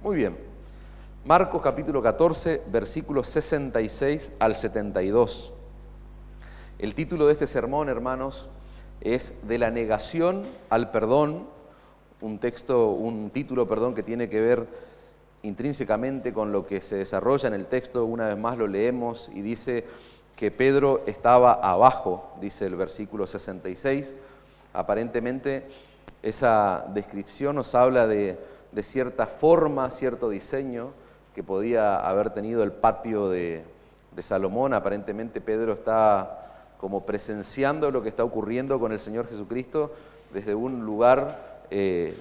Muy bien. Marcos capítulo 14, versículos 66 al 72. El título de este sermón, hermanos, es De la negación al perdón, un título que tiene que ver intrínsecamente con lo que se desarrolla en el texto. Una vez más lo leemos y dice que Pedro estaba abajo, dice el versículo 66. Aparentemente esa descripción nos habla de cierta forma, cierto diseño que podía haber tenido el patio de Salomón. Aparentemente Pedro está como presenciando lo que está ocurriendo con el Señor Jesucristo desde un lugar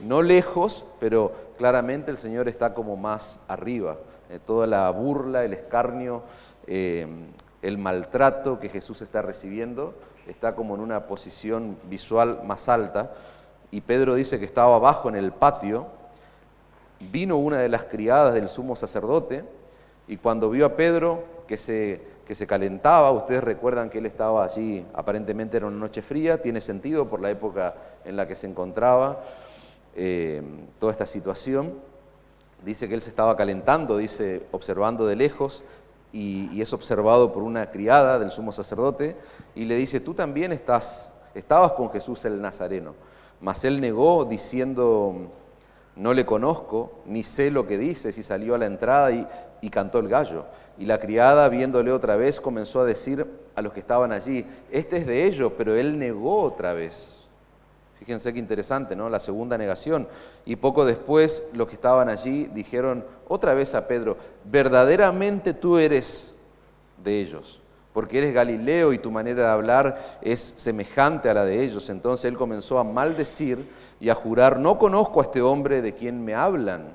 no lejos, pero claramente el Señor está como más arriba. Toda la burla, el escarnio, el maltrato que Jesús está recibiendo está como en una posición visual más alta, y Pedro dice que estaba abajo en el patio. Vino una de las criadas del sumo sacerdote, y cuando vio a Pedro que se calentaba, ustedes recuerdan que él estaba allí, aparentemente era una noche fría, tiene sentido por la época en la que se encontraba toda esta situación. Dice que él se estaba calentando, dice, observando de lejos, y es observado por una criada del sumo sacerdote, y le dice: tú también estabas con Jesús el Nazareno. Mas él negó diciendo: no le conozco, ni sé lo que dices, y salió a la entrada y cantó el gallo. Y la criada, viéndole otra vez, comenzó a decir a los que estaban allí: este es de ellos, pero él negó otra vez. Fíjense qué interesante, ¿no? La segunda negación. Y poco después, los que estaban allí dijeron otra vez a Pedro: verdaderamente tú eres de ellos, porque eres Galileo y tu manera de hablar es semejante a la de ellos. Entonces él comenzó a maldecir y a jurar: no conozco a este hombre de quien me hablan.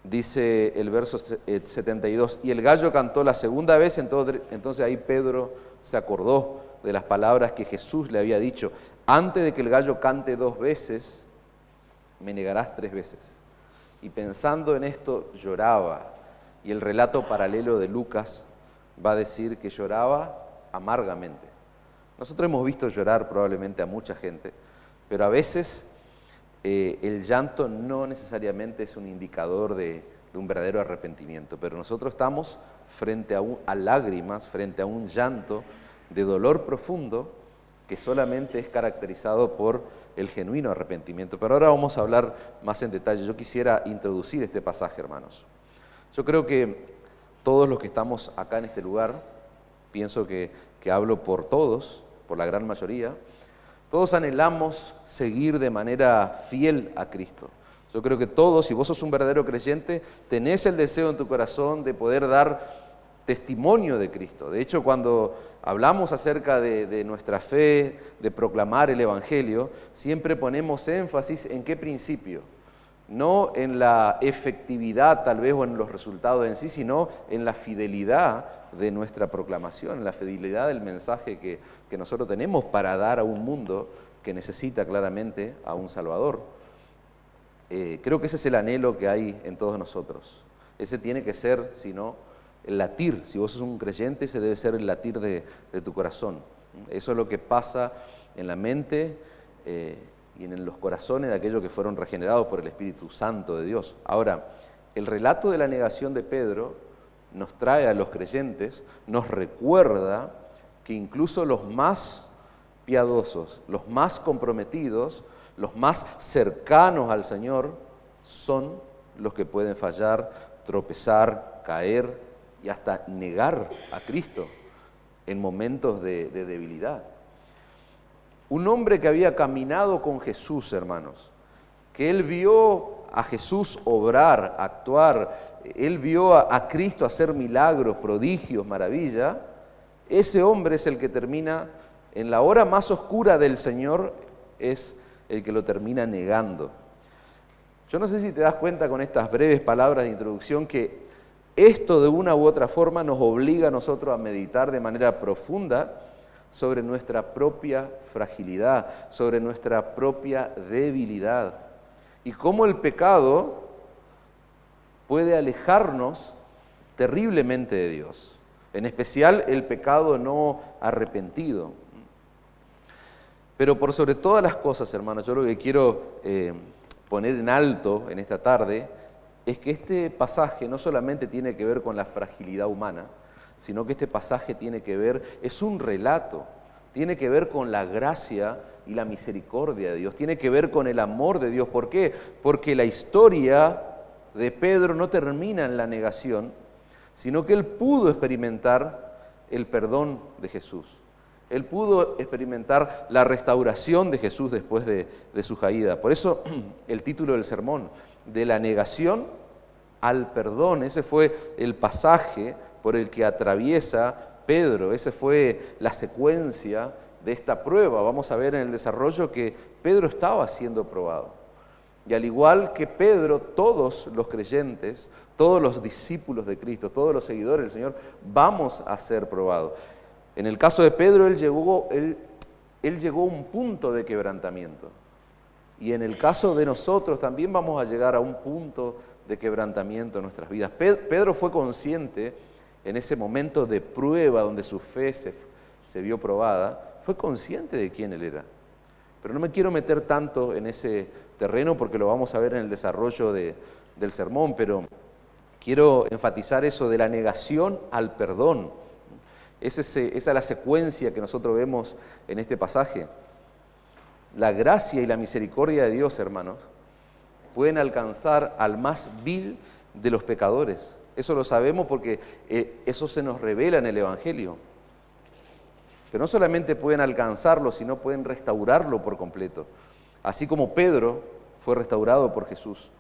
Dice el verso 72, y el gallo cantó la segunda vez. Entonces ahí Pedro se acordó de las palabras que Jesús le había dicho: antes de que el gallo cante 2 veces, me negarás 3 veces. Y pensando en esto lloraba. Y el relato paralelo de Lucas va a decir que lloraba amargamente. Nosotros hemos visto llorar probablemente a mucha gente, pero a veces el llanto no necesariamente es un indicador de un verdadero arrepentimiento, pero nosotros estamos frente a lágrimas, frente a un llanto de dolor profundo que solamente es caracterizado por el genuino arrepentimiento. Pero ahora vamos a hablar más en detalle. Yo quisiera introducir este pasaje, hermanos. Yo creo que todos los que estamos acá en este lugar, pienso que hablo por todos, por la gran mayoría, todos anhelamos seguir de manera fiel a Cristo. Yo creo que todos, si vos sos un verdadero creyente, tenés el deseo en tu corazón de poder dar testimonio de Cristo. De hecho, cuando hablamos acerca de nuestra fe, de proclamar el Evangelio, siempre ponemos énfasis en qué principio. No en la efectividad tal vez o en los resultados en sí, sino en la fidelidad de nuestra proclamación, en la fidelidad del mensaje que nosotros tenemos para dar a un mundo que necesita claramente a un Salvador. Creo que ese es el anhelo que hay en todos nosotros. Ese tiene que ser, si no, el latir. Si vos sos un creyente, ese debe ser el latir de tu corazón. Eso es lo que pasa en la mente y en los corazones de aquellos que fueron regenerados por el Espíritu Santo de Dios. Ahora, el relato de la negación de Pedro nos trae a los creyentes, nos recuerda que incluso los más piadosos, los más comprometidos, los más cercanos al Señor, son los que pueden fallar, tropezar, caer y hasta negar a Cristo en momentos de debilidad. Un hombre que había caminado con Jesús, hermanos, que él vio a Jesús obrar, actuar, él vio a Cristo hacer milagros, prodigios, maravillas. Ese hombre es el que termina, en la hora más oscura del Señor, es el que lo termina negando. Yo no sé si te das cuenta con estas breves palabras de introducción que esto de una u otra forma nos obliga a nosotros a meditar de manera profunda sobre nuestra propia fragilidad, sobre nuestra propia debilidad y cómo el pecado puede alejarnos terriblemente de Dios, en especial el pecado no arrepentido. Pero por sobre todas las cosas, hermanos, yo lo que quiero poner en alto en esta tarde es que este pasaje no solamente tiene que ver con la fragilidad humana, sino que este pasaje tiene que ver, es un relato, tiene que ver con la gracia y la misericordia de Dios, tiene que ver con el amor de Dios. ¿Por qué? Porque la historia de Pedro no termina en la negación, sino que él pudo experimentar el perdón de Jesús. Él pudo experimentar la restauración de Jesús después de su caída. Por eso el título del sermón, de la negación al perdón, ese fue el pasaje por el que atraviesa Pedro, esa fue la secuencia de esta prueba. Vamos a ver en el desarrollo que Pedro estaba siendo probado. Y al igual que Pedro, todos los creyentes, todos los discípulos de Cristo, todos los seguidores del Señor, vamos a ser probados. En el caso de Pedro, él llegó a un punto de quebrantamiento. Y en el caso de nosotros también vamos a llegar a un punto de quebrantamiento en nuestras vidas. Pedro fue consciente en ese momento de prueba donde su fe se vio probada, fue consciente de quién él era. Pero no me quiero meter tanto en ese terreno porque lo vamos a ver en el desarrollo del sermón, pero quiero enfatizar eso de la negación al perdón. Esa es la secuencia que nosotros vemos en este pasaje. La gracia y la misericordia de Dios, hermanos, pueden alcanzar al más vil de los pecadores. Eso lo sabemos porque eso se nos revela en el Evangelio. Pero no solamente pueden alcanzarlo, sino pueden restaurarlo por completo. Así como Pedro fue restaurado por Jesús.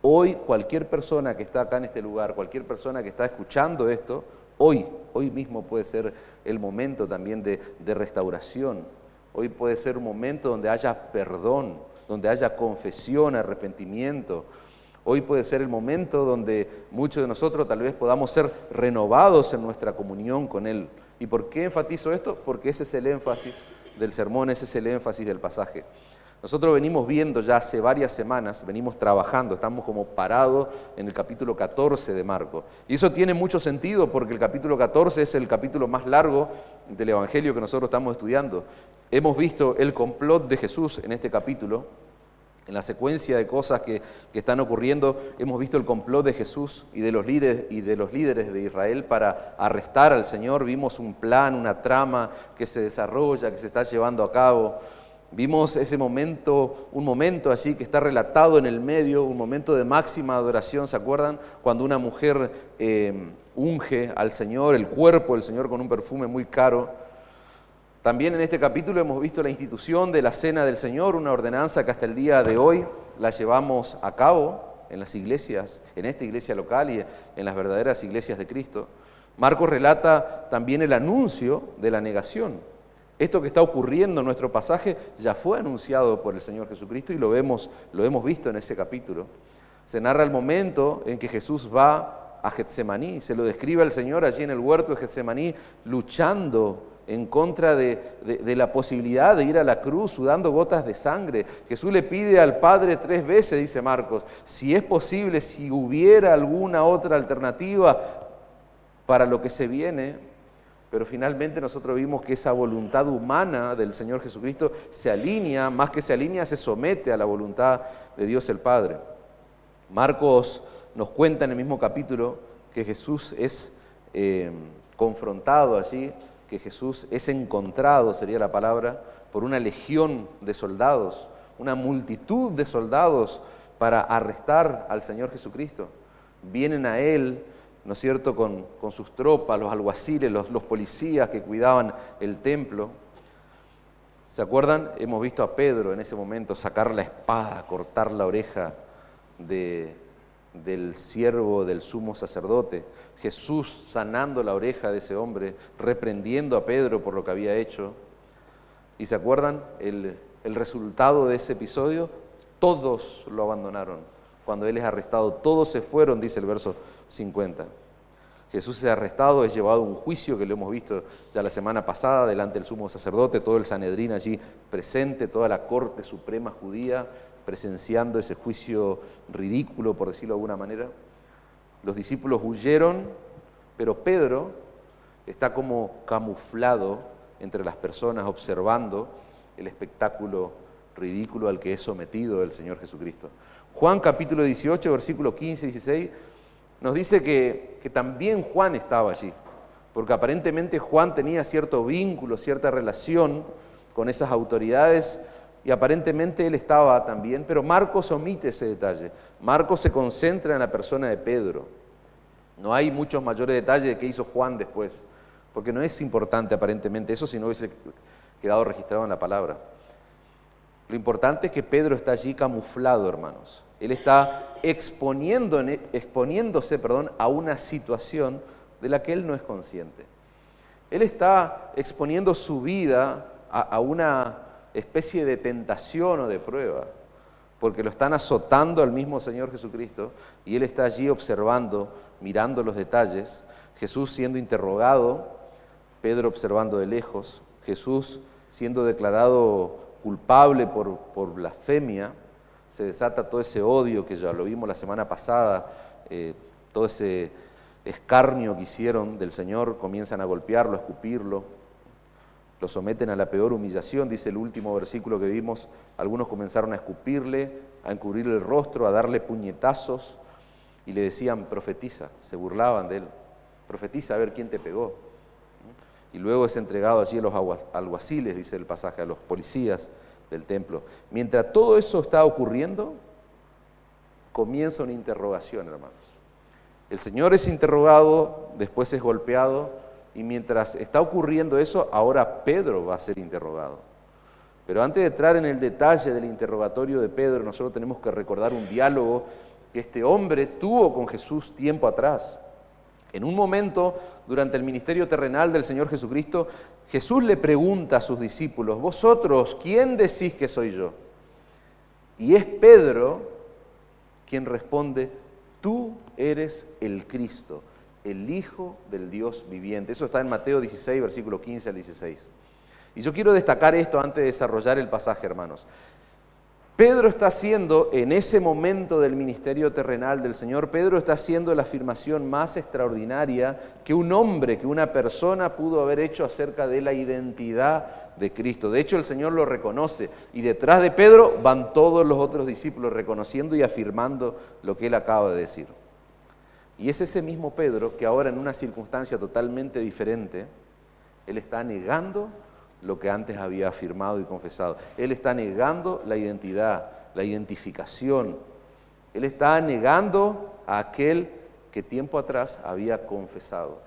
Hoy cualquier persona que está acá en este lugar, cualquier persona que está escuchando esto, hoy mismo puede ser el momento también de restauración. Hoy puede ser un momento donde haya perdón, donde haya confesión, arrepentimiento. Hoy puede ser el momento donde muchos de nosotros tal vez podamos ser renovados en nuestra comunión con Él. ¿Y por qué enfatizo esto? Porque ese es el énfasis del sermón, ese es el énfasis del pasaje. Nosotros venimos viendo ya hace varias semanas, venimos trabajando, estamos como parados en el capítulo 14 de Marcos. Y eso tiene mucho sentido porque el capítulo 14 es el capítulo más largo del Evangelio que nosotros estamos estudiando. Hemos visto el complot de Jesús en este capítulo, en la secuencia de cosas que están ocurriendo. Hemos visto el complot de Jesús y de los líderes de Israel para arrestar al Señor. Vimos un plan, una trama que se desarrolla, que se está llevando a cabo. Vimos ese momento, un momento allí que está relatado en el medio, un momento de máxima adoración, ¿se acuerdan? Cuando una mujer unge al Señor, el cuerpo del Señor con un perfume muy caro. También en este capítulo hemos visto la institución de la Cena del Señor, una ordenanza que hasta el día de hoy la llevamos a cabo en las iglesias, en esta iglesia local y en las verdaderas iglesias de Cristo. Marcos relata también el anuncio de la negación. Esto que está ocurriendo en nuestro pasaje ya fue anunciado por el Señor Jesucristo y lo hemos visto en ese capítulo. Se narra el momento en que Jesús va a Getsemaní, se lo describe al Señor allí en el huerto de Getsemaní, luchando en contra de la posibilidad de ir a la cruz, sudando gotas de sangre. Jesús le pide al Padre 3 veces, dice Marcos, si es posible, si hubiera alguna otra alternativa para lo que se viene. Pero finalmente nosotros vimos que esa voluntad humana del Señor Jesucristo se alinea, más que se alinea, se somete a la voluntad de Dios el Padre. Marcos nos cuenta en el mismo capítulo que Jesús es confrontado allí, que Jesús es encontrado, sería la palabra, por una legión de soldados, una multitud de soldados para arrestar al Señor Jesucristo. Vienen a Él, ¿no es cierto?, con sus tropas, los alguaciles, los policías que cuidaban el templo. ¿Se acuerdan? Hemos visto a Pedro en ese momento sacar la espada, cortar la oreja del siervo del sumo sacerdote. Jesús sanando la oreja de ese hombre, reprendiendo a Pedro por lo que había hecho. ¿Y se acuerdan el resultado de ese episodio? Todos lo abandonaron. Cuando Él es arrestado, todos se fueron, dice el verso 50. Jesús es arrestado, es llevado a un juicio que lo hemos visto ya la semana pasada delante del sumo sacerdote, todo el Sanedrín allí presente, toda la corte suprema judía presenciando ese juicio ridículo, por decirlo de alguna manera. Los discípulos huyeron, pero Pedro está como camuflado entre las personas observando el espectáculo ridículo al que es sometido el Señor Jesucristo. Juan capítulo 18, versículos 15 y 16, nos dice que también Juan estaba allí, porque aparentemente Juan tenía cierto vínculo, cierta relación con esas autoridades, y aparentemente él estaba también, pero Marcos omite ese detalle. Marcos se concentra en la persona de Pedro. No hay muchos mayores detalles de qué hizo Juan después, porque no es importante aparentemente eso si no hubiese quedado registrado en la palabra. Lo importante es que Pedro está allí camuflado, hermanos. Él está exponiéndose a una situación de la que él no es consciente. Él está exponiendo su vida a una especie de tentación o de prueba, porque lo están azotando al mismo Señor Jesucristo y él está allí observando, mirando los detalles, Jesús siendo interrogado, Pedro observando de lejos, Jesús siendo declarado culpable por blasfemia, se desata todo ese odio que ya lo vimos la semana pasada, todo ese escarnio que hicieron del Señor, comienzan a golpearlo, a escupirlo, lo someten a la peor humillación, dice el último versículo que vimos, algunos comenzaron a escupirle, a encubrirle el rostro, a darle puñetazos y le decían, profetiza, se burlaban de él, profetiza a ver quién te pegó. Y luego es entregado allí a los alguaciles, dice el pasaje, a los policías del templo. Mientras todo eso está ocurriendo, comienza una interrogación, hermanos. El Señor es interrogado, después es golpeado, y mientras está ocurriendo eso, ahora Pedro va a ser interrogado. Pero antes de entrar en el detalle del interrogatorio de Pedro, nosotros tenemos que recordar un diálogo que este hombre tuvo con Jesús tiempo atrás. En un momento, durante el ministerio terrenal del Señor Jesucristo, Jesús le pregunta a sus discípulos, vosotros, ¿quién decís que soy yo? Y es Pedro quien responde, tú eres el Cristo, el Hijo del Dios viviente. Eso está en Mateo 16, versículo 15 al 16. Y yo quiero destacar esto antes de desarrollar el pasaje, hermanos. Pedro está haciendo, en ese momento del ministerio terrenal del Señor, Pedro está haciendo la afirmación más extraordinaria que un hombre, que una persona pudo haber hecho acerca de la identidad de Cristo. De hecho, el Señor lo reconoce y detrás de Pedro van todos los otros discípulos reconociendo y afirmando lo que él acaba de decir. Y es ese mismo Pedro que ahora en una circunstancia totalmente diferente, él está negando lo que antes había afirmado y confesado. Él está negando la identidad, la identificación. Él está negando a aquel que tiempo atrás había confesado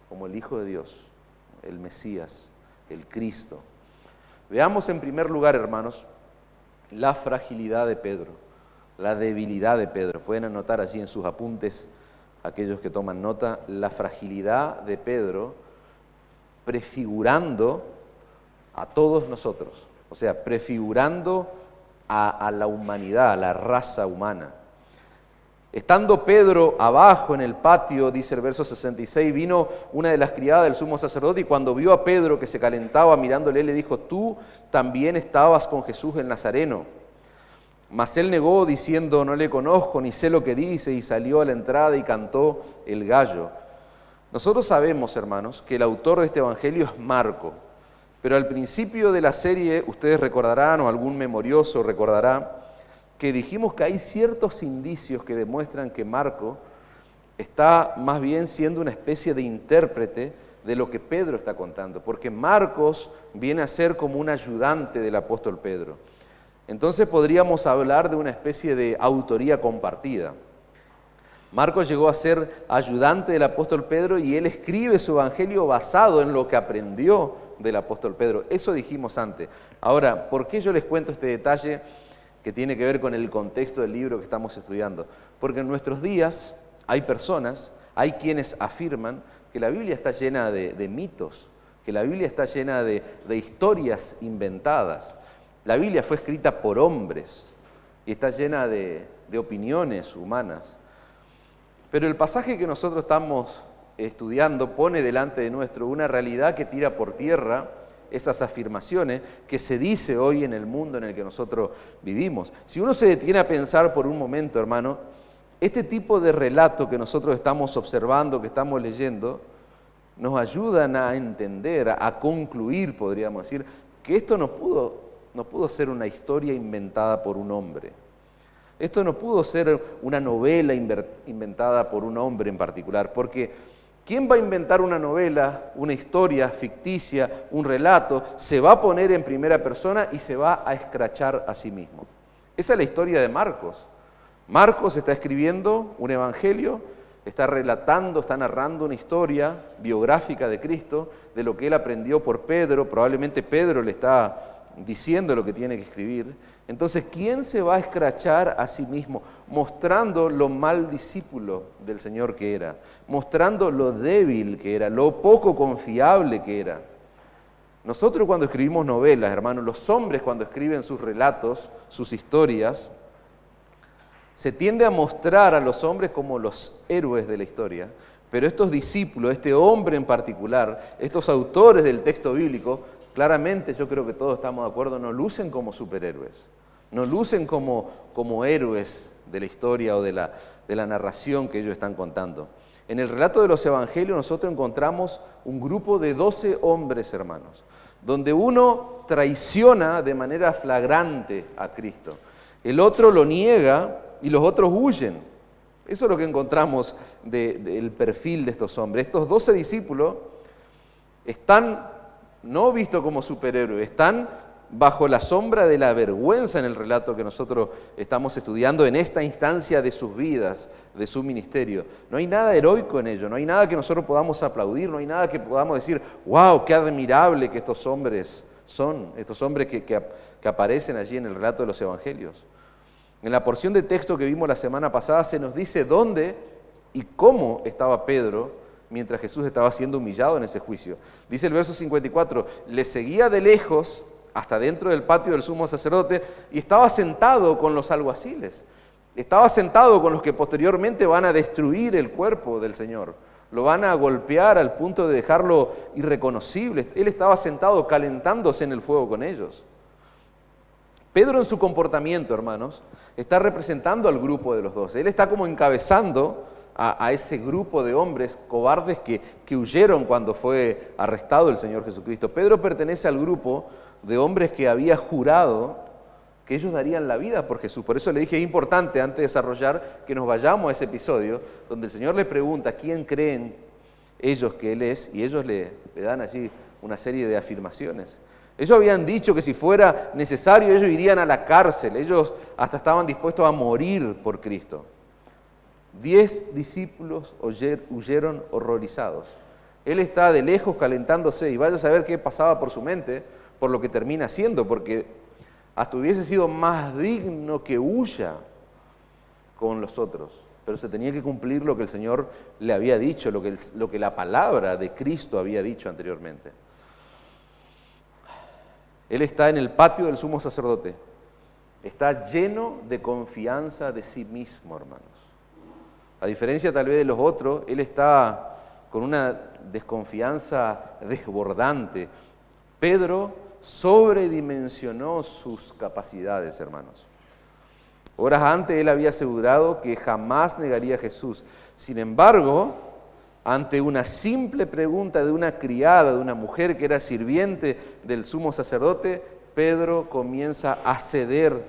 como el Hijo de Dios, el Mesías, el Cristo. Veamos en primer lugar, hermanos, la fragilidad de Pedro, la debilidad de Pedro. Pueden anotar allí en sus apuntes, aquellos que toman nota, la fragilidad de Pedro prefigurando a todos nosotros, o sea, prefigurando a la humanidad, a la raza humana. Estando Pedro abajo en el patio, dice el verso 66, vino una de las criadas del sumo sacerdote y cuando vio a Pedro que se calentaba mirándole, le dijo, tú también estabas con Jesús el Nazareno. Mas él negó diciendo, no le conozco ni sé lo que dice, y salió a la entrada y cantó el gallo. Nosotros sabemos, hermanos, que el autor de este evangelio es Marco. Pero al principio de la serie, ustedes recordarán, o algún memorioso recordará, que dijimos que hay ciertos indicios que demuestran que Marco está más bien siendo una especie de intérprete de lo que Pedro está contando, porque Marcos viene a ser como un ayudante del apóstol Pedro. Entonces podríamos hablar de una especie de autoría compartida. Marcos llegó a ser ayudante del apóstol Pedro y él escribe su evangelio basado en lo que aprendió del apóstol Pedro. Eso dijimos antes. Ahora, ¿por qué yo les cuento este detalle que tiene que ver con el contexto del libro que estamos estudiando? Porque en nuestros días hay personas, hay quienes afirman que la Biblia está llena de mitos, que la Biblia está llena de historias inventadas. La Biblia fue escrita por hombres y está llena de opiniones humanas. Pero el pasaje que nosotros estamos estudiando pone delante de nuestro una realidad que tira por tierra esas afirmaciones que se dice hoy en el mundo en el que nosotros vivimos. Si uno se detiene a pensar por un momento, hermano, este tipo de relato que nosotros estamos observando, que estamos leyendo, nos ayudan a entender, a concluir, podríamos decir, que esto no pudo no pudo ser una historia inventada por un hombre. Esto no pudo ser una novela inventada por un hombre en particular, porque ¿quién va a inventar una novela, una historia ficticia, un relato? Se va a poner en primera persona y se va a escrachar a sí mismo. Esa es la historia de Marcos. Marcos está escribiendo un evangelio, está relatando, está narrando una historia biográfica de Cristo, de lo que él aprendió por Pedro. Probablemente Pedro le está diciendo lo que tiene que escribir. Entonces, ¿quién se va a escrachar a sí mismo? Mostrando lo mal discípulo del Señor que era, mostrando lo débil que era, lo poco confiable que era. Nosotros cuando escribimos novelas, hermanos, los hombres cuando escriben sus relatos, sus historias, se tiende a mostrar a los hombres como los héroes de la historia, pero estos discípulos, este hombre en particular, estos autores del texto bíblico, claramente yo creo que todos estamos de acuerdo, no lucen como superhéroes, no lucen como héroes de la historia o de la narración que ellos están contando. En el relato de los evangelios nosotros encontramos un grupo de 12 hombres, hermanos, donde uno traiciona de manera flagrante a Cristo, el otro lo niega y los otros huyen. Eso es lo que encontramos del perfil de estos hombres. Estos 12 discípulos están no vistos como superhéroes, están bajo la sombra de la vergüenza en el relato que nosotros estamos estudiando en esta instancia de sus vidas, de su ministerio. No hay nada heroico en ello, no hay nada que nosotros podamos aplaudir, no hay nada que podamos decir, wow, qué admirable que estos hombres son, estos hombres que aparecen allí en el relato de los evangelios. En la porción de texto que vimos la semana pasada se nos dice dónde y cómo estaba Pedro mientras Jesús estaba siendo humillado en ese juicio. Dice el verso 54, le seguía de lejos hasta dentro del patio del sumo sacerdote y estaba sentado con los alguaciles. Estaba sentado con los que posteriormente van a destruir el cuerpo del Señor. Lo van a golpear al punto de dejarlo irreconocible. Él estaba sentado calentándose en el fuego con ellos. Pedro en su comportamiento, hermanos, está representando al grupo de los 12. Él está como encabezando a ese grupo de hombres cobardes que huyeron cuando fue arrestado el Señor Jesucristo. Pedro pertenece al grupo de hombres que había jurado que ellos darían la vida por Jesús. Por eso le dije, es importante antes de desarrollar que nos vayamos a ese episodio donde el Señor le pregunta quién creen ellos que Él es, y ellos le dan allí una serie de afirmaciones. Ellos habían dicho que si fuera necesario ellos irían a la cárcel, ellos hasta estaban dispuestos a morir por Cristo. 10 discípulos huyeron horrorizados. Él está de lejos calentándose y vaya a saber qué pasaba por su mente, por lo que termina haciendo, porque hasta hubiese sido más digno que huya con los otros, pero se tenía que cumplir lo que el Señor le había dicho, lo que la palabra de Cristo había dicho anteriormente. Él está en el patio del sumo sacerdote, está lleno de confianza de sí mismo, hermanos. A diferencia tal vez de los otros, él está con una desconfianza desbordante. Pedro sobredimensionó sus capacidades, hermanos. Horas antes él había asegurado que jamás negaría a Jesús. Sin embargo, ante una simple pregunta de una criada, de una mujer que era sirviente del sumo sacerdote, Pedro comienza a ceder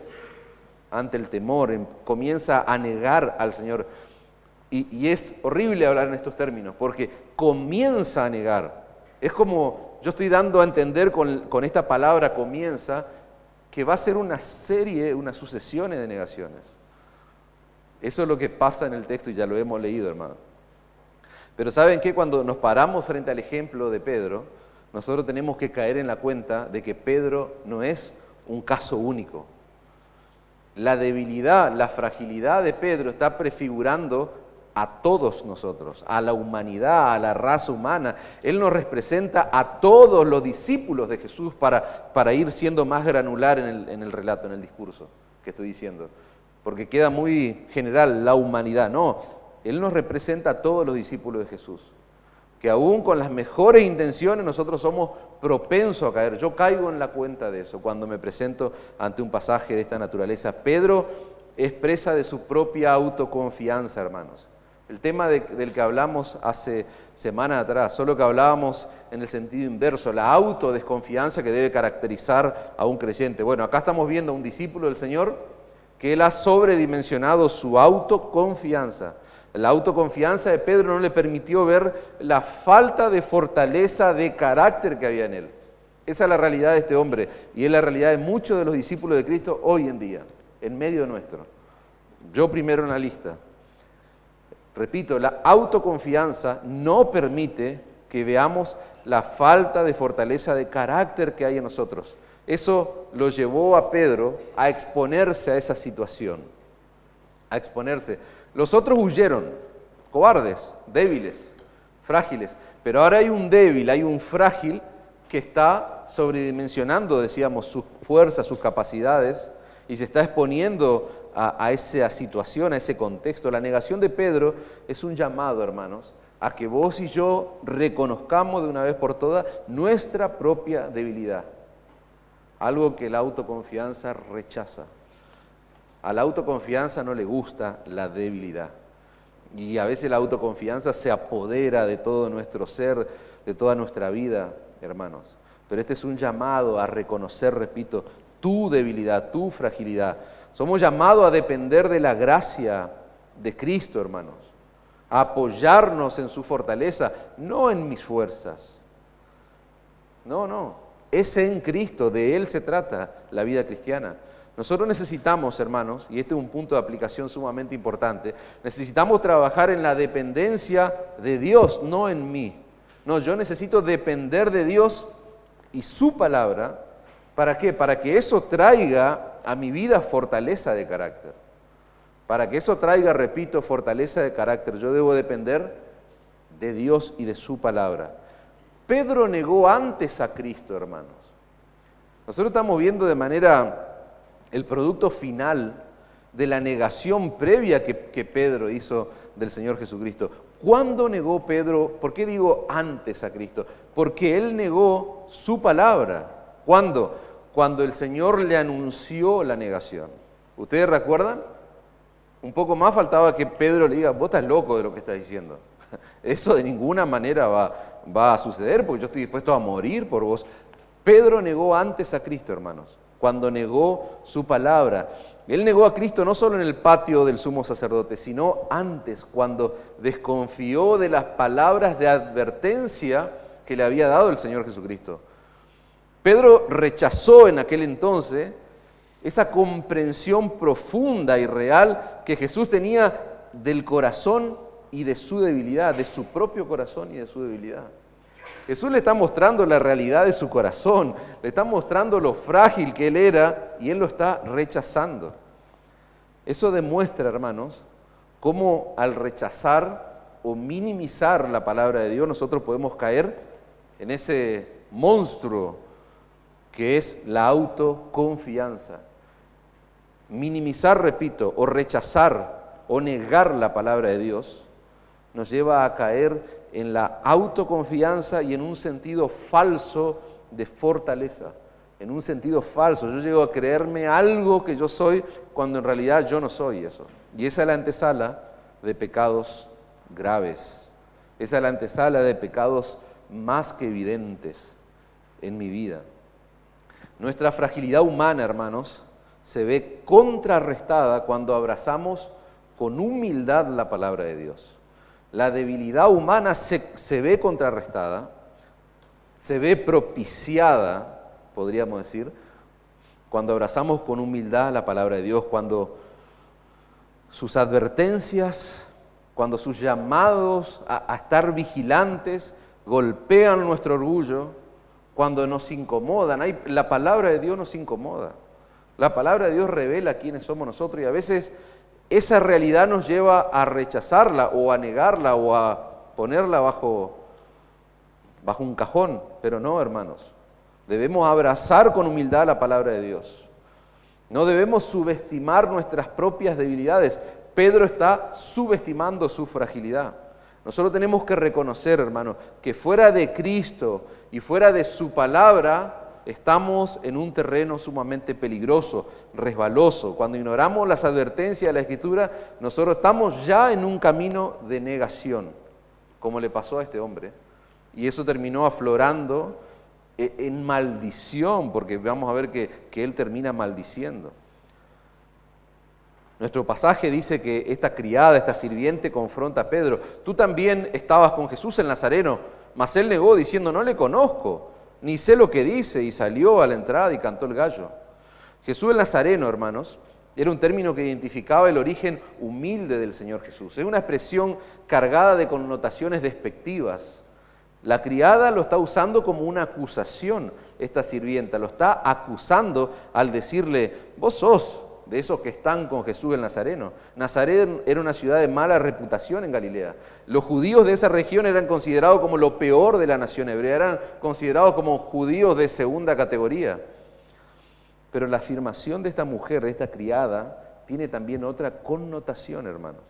ante el temor, comienza a negar al Señor. Y es horrible hablar en estos términos, porque comienza a negar. Es como, yo estoy dando a entender con esta palabra comienza, que va a ser una serie, unas sucesiones de negaciones. Eso es lo que pasa en el texto y ya lo hemos leído, hermano. Pero ¿saben qué? Cuando nos paramos frente al ejemplo de Pedro, nosotros tenemos que caer en la cuenta de que Pedro no es un caso único. La debilidad, la fragilidad de Pedro está prefigurando a todos nosotros, a la humanidad, a la raza humana. Él nos representa a todos los discípulos de Jesús para ir siendo más granular en el relato, en el discurso que estoy diciendo. Porque queda muy general la humanidad. No, Él nos representa a todos los discípulos de Jesús. Que aún con las mejores intenciones nosotros somos propensos a caer. Yo caigo en la cuenta de eso cuando me presento ante un pasaje de esta naturaleza. Pedro es presa de su propia autoconfianza, hermanos. El tema del que hablamos hace semanas atrás, solo que hablábamos en el sentido inverso, la autodesconfianza que debe caracterizar a un creyente. Bueno, acá estamos viendo a un discípulo del Señor que él ha sobredimensionado su autoconfianza. La autoconfianza de Pedro no le permitió ver la falta de fortaleza de carácter que había en él. Esa es la realidad de este hombre y es la realidad de muchos de los discípulos de Cristo hoy en día, en medio nuestro. Yo primero en la lista. Repito, la autoconfianza no permite que veamos la falta de fortaleza de carácter que hay en nosotros. Eso lo llevó a Pedro a exponerse a esa situación, a exponerse. Los otros huyeron, cobardes, débiles, frágiles, pero ahora hay un débil, hay un frágil que está sobredimensionando, decíamos, sus fuerzas, sus capacidades, y se está exponiendo a esa situación, a ese contexto. La negación de Pedro es un llamado, hermanos, a que vos y yo reconozcamos de una vez por todas nuestra propia debilidad. Algo que la autoconfianza rechaza. A la autoconfianza no le gusta la debilidad. Y a veces la autoconfianza se apodera de todo nuestro ser, de toda nuestra vida, hermanos. Pero este es un llamado a reconocer, repito, tu debilidad, tu fragilidad. Somos llamados a depender de la gracia de Cristo, hermanos. A apoyarnos en su fortaleza, no en mis fuerzas. No. Es en Cristo, de Él se trata la vida cristiana. Nosotros necesitamos, hermanos, y este es un punto de aplicación sumamente importante, necesitamos trabajar en la dependencia de Dios, no en mí. No, yo necesito depender de Dios y su palabra. ¿Para qué? Para que eso traiga a mi vida fortaleza de carácter. Para que eso traiga, repito, fortaleza de carácter, yo debo depender de Dios y de su palabra. Pedro negó antes a Cristo, hermanos. Nosotros estamos viendo de manera el producto final de la negación previa que Pedro hizo del Señor Jesucristo. ¿Cuándo negó Pedro? ¿Por qué digo antes a Cristo? Porque él negó su palabra. ¿Cuándo? Cuando el Señor le anunció la negación. ¿Ustedes recuerdan? Un poco más faltaba que Pedro le diga, vos estás loco de lo que estás diciendo. Eso de ninguna manera va a suceder porque yo estoy dispuesto a morir por vos. Pedro negó antes a Cristo, hermanos, cuando negó su palabra. Él negó a Cristo no solo en el patio del sumo sacerdote, sino antes, cuando desconfió de las palabras de advertencia que le había dado el Señor Jesucristo. Pedro rechazó en aquel entonces esa comprensión profunda y real que Jesús tenía del corazón y de su debilidad, de su propio corazón y de su debilidad. Jesús le está mostrando la realidad de su corazón, le está mostrando lo frágil que él era y él lo está rechazando. Eso demuestra, hermanos, cómo al rechazar o minimizar la palabra de Dios nosotros podemos caer en ese monstruo que es la autoconfianza. Minimizar, repito, o rechazar o negar la palabra de Dios nos lleva a caer en la autoconfianza y en un sentido falso de fortaleza, en un sentido falso. Yo llego a creerme algo que yo soy cuando en realidad yo no soy eso. Y esa es la antesala de pecados graves. Esa es la antesala de pecados más que evidentes en mi vida. Nuestra fragilidad humana, hermanos, se ve contrarrestada cuando abrazamos con humildad la palabra de Dios. La debilidad humana se ve contrarrestada, se ve propiciada, podríamos decir, cuando abrazamos con humildad la palabra de Dios, cuando sus advertencias, cuando sus llamados a estar vigilantes golpean nuestro orgullo, cuando nos incomodan. La palabra de Dios nos incomoda. La palabra de Dios revela quiénes somos nosotros y a veces esa realidad nos lleva a rechazarla o a negarla o a ponerla bajo un cajón. Pero no, hermanos. Debemos abrazar con humildad la palabra de Dios. No debemos subestimar nuestras propias debilidades. Pedro está subestimando su fragilidad. Nosotros tenemos que reconocer, hermanos, que fuera de Cristo y fuera de su palabra, estamos en un terreno sumamente peligroso, resbaloso. Cuando ignoramos las advertencias de la Escritura, nosotros estamos ya en un camino de negación, como le pasó a este hombre. Y eso terminó aflorando en maldición, porque vamos a ver que él termina maldiciendo. Nuestro pasaje dice que esta criada, esta sirviente, confronta a Pedro. Tú también estabas con Jesús el Nazareno, mas él negó diciendo, no le conozco, ni sé lo que dice, y salió a la entrada y cantó el gallo. Jesús el Nazareno, hermanos, era un término que identificaba el origen humilde del Señor Jesús. Es una expresión cargada de connotaciones despectivas. La criada lo está usando como una acusación, esta sirvienta, lo está acusando al decirle, vos sos de esos que están con Jesús el Nazareno. Nazaret era una ciudad de mala reputación en Galilea. Los judíos de esa región eran considerados como lo peor de la nación hebrea, eran considerados como judíos de segunda categoría. Pero la afirmación de esta mujer, de esta criada, tiene también otra connotación, hermanos.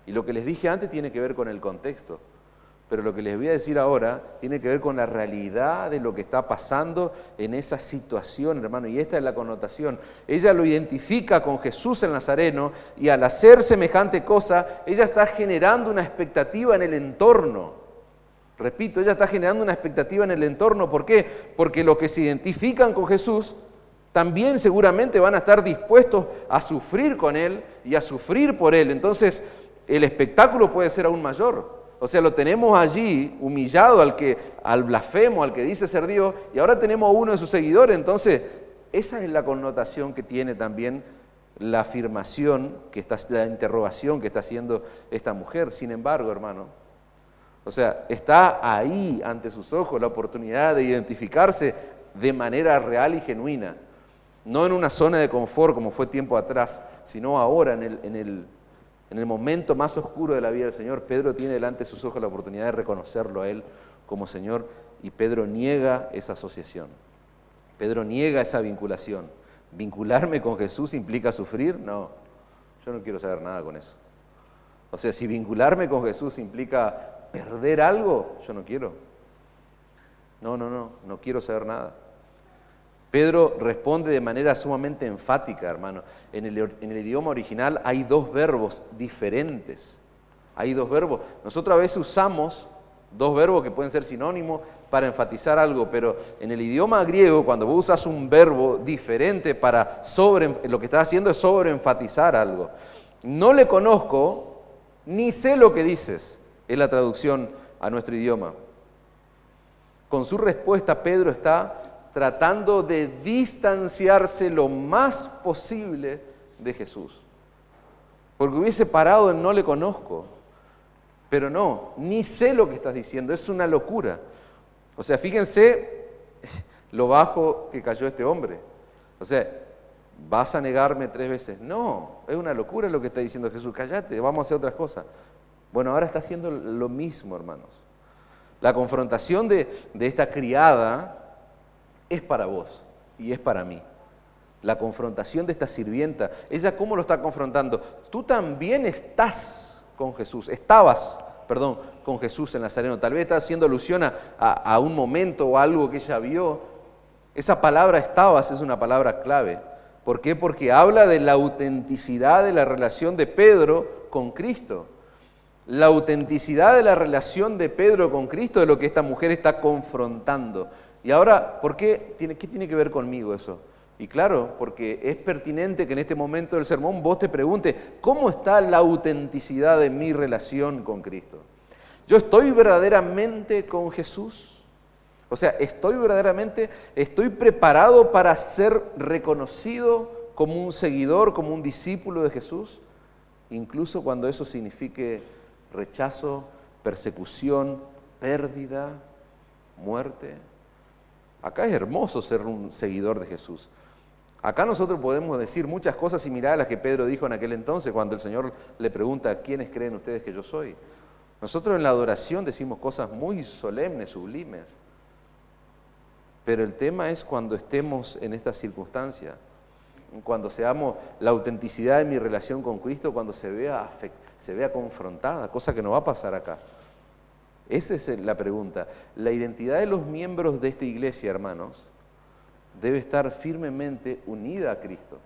Y lo que les dije antes tiene que ver con el contexto. Pero lo que les voy a decir ahora tiene que ver con la realidad de lo que está pasando en esa situación, hermano. Y esta es la connotación. Ella lo identifica con Jesús el Nazareno y al hacer semejante cosa, ella está generando una expectativa en el entorno. Repito, ella está generando una expectativa en el entorno. ¿Por qué? Porque los que se identifican con Jesús también seguramente van a estar dispuestos a sufrir con Él y a sufrir por Él. Entonces, el espectáculo puede ser aún mayor. O sea, lo tenemos allí humillado al blasfemo, al que dice ser Dios, y ahora tenemos a uno de sus seguidores. Entonces, esa es la connotación que tiene también la afirmación, la interrogación que está haciendo esta mujer. Sin embargo, hermano, o sea, está ahí ante sus ojos la oportunidad de identificarse de manera real y genuina. No en una zona de confort como fue tiempo atrás, sino ahora en el momento más oscuro de la vida del Señor. Pedro tiene delante de sus ojos la oportunidad de reconocerlo a Él como Señor, y Pedro niega esa asociación. Pedro niega esa vinculación. ¿Vincularme con Jesús implica sufrir? No, yo no quiero saber nada con eso. O sea, si vincularme con Jesús implica perder algo, yo no quiero. No quiero saber nada. Pedro responde de manera sumamente enfática, hermano. En el idioma original hay dos verbos diferentes. Hay dos verbos. Nosotros a veces usamos dos verbos que pueden ser sinónimos para enfatizar algo, pero en el idioma griego, cuando vos usas un verbo diferente lo que estás haciendo es sobreenfatizar algo. No le conozco, ni sé lo que dices, es la traducción a nuestro idioma. Con su respuesta, Pedro está tratando de distanciarse lo más posible de Jesús. Porque hubiese parado en no le conozco, pero no, ni sé lo que estás diciendo, es una locura. O sea, fíjense lo bajo que cayó este hombre. O sea, ¿vas a negarme 3 veces? No, es una locura lo que está diciendo Jesús, cállate, vamos a hacer otras cosas. Bueno, ahora está haciendo lo mismo, hermanos. La confrontación de esta criada es para vos y es para mí. La confrontación de esta sirvienta, ella ¿cómo lo está confrontando? Tú también estabas con Jesús en Nazareno. Tal vez está haciendo alusión a un momento o algo que ella vio. Esa palabra estabas es una palabra clave. ¿Por qué? Porque habla de la autenticidad de la relación de Pedro con Cristo. La autenticidad de la relación de Pedro con Cristo de lo que esta mujer está confrontando. Y ahora, ¿qué tiene que ver conmigo eso? Y claro, porque es pertinente que en este momento del sermón vos te preguntes, ¿cómo está la autenticidad de mi relación con Cristo? ¿Yo estoy verdaderamente con Jesús? O sea, estoy preparado para ser reconocido como un seguidor, como un discípulo de Jesús, incluso cuando eso signifique rechazo, persecución, pérdida, muerte. Acá es hermoso ser un seguidor de Jesús. Acá nosotros podemos decir muchas cosas similares a las que Pedro dijo en aquel entonces cuando el Señor le pregunta, ¿quiénes creen ustedes que yo soy? Nosotros en la adoración decimos cosas muy solemnes, sublimes. Pero el tema es cuando estemos en esta circunstancia, cuando seamos la autenticidad de mi relación con Cristo, cuando se vea confrontada, cosa que no va a pasar acá. Esa es la pregunta. La identidad de los miembros de esta iglesia, hermanos, debe estar firmemente unida a Cristo.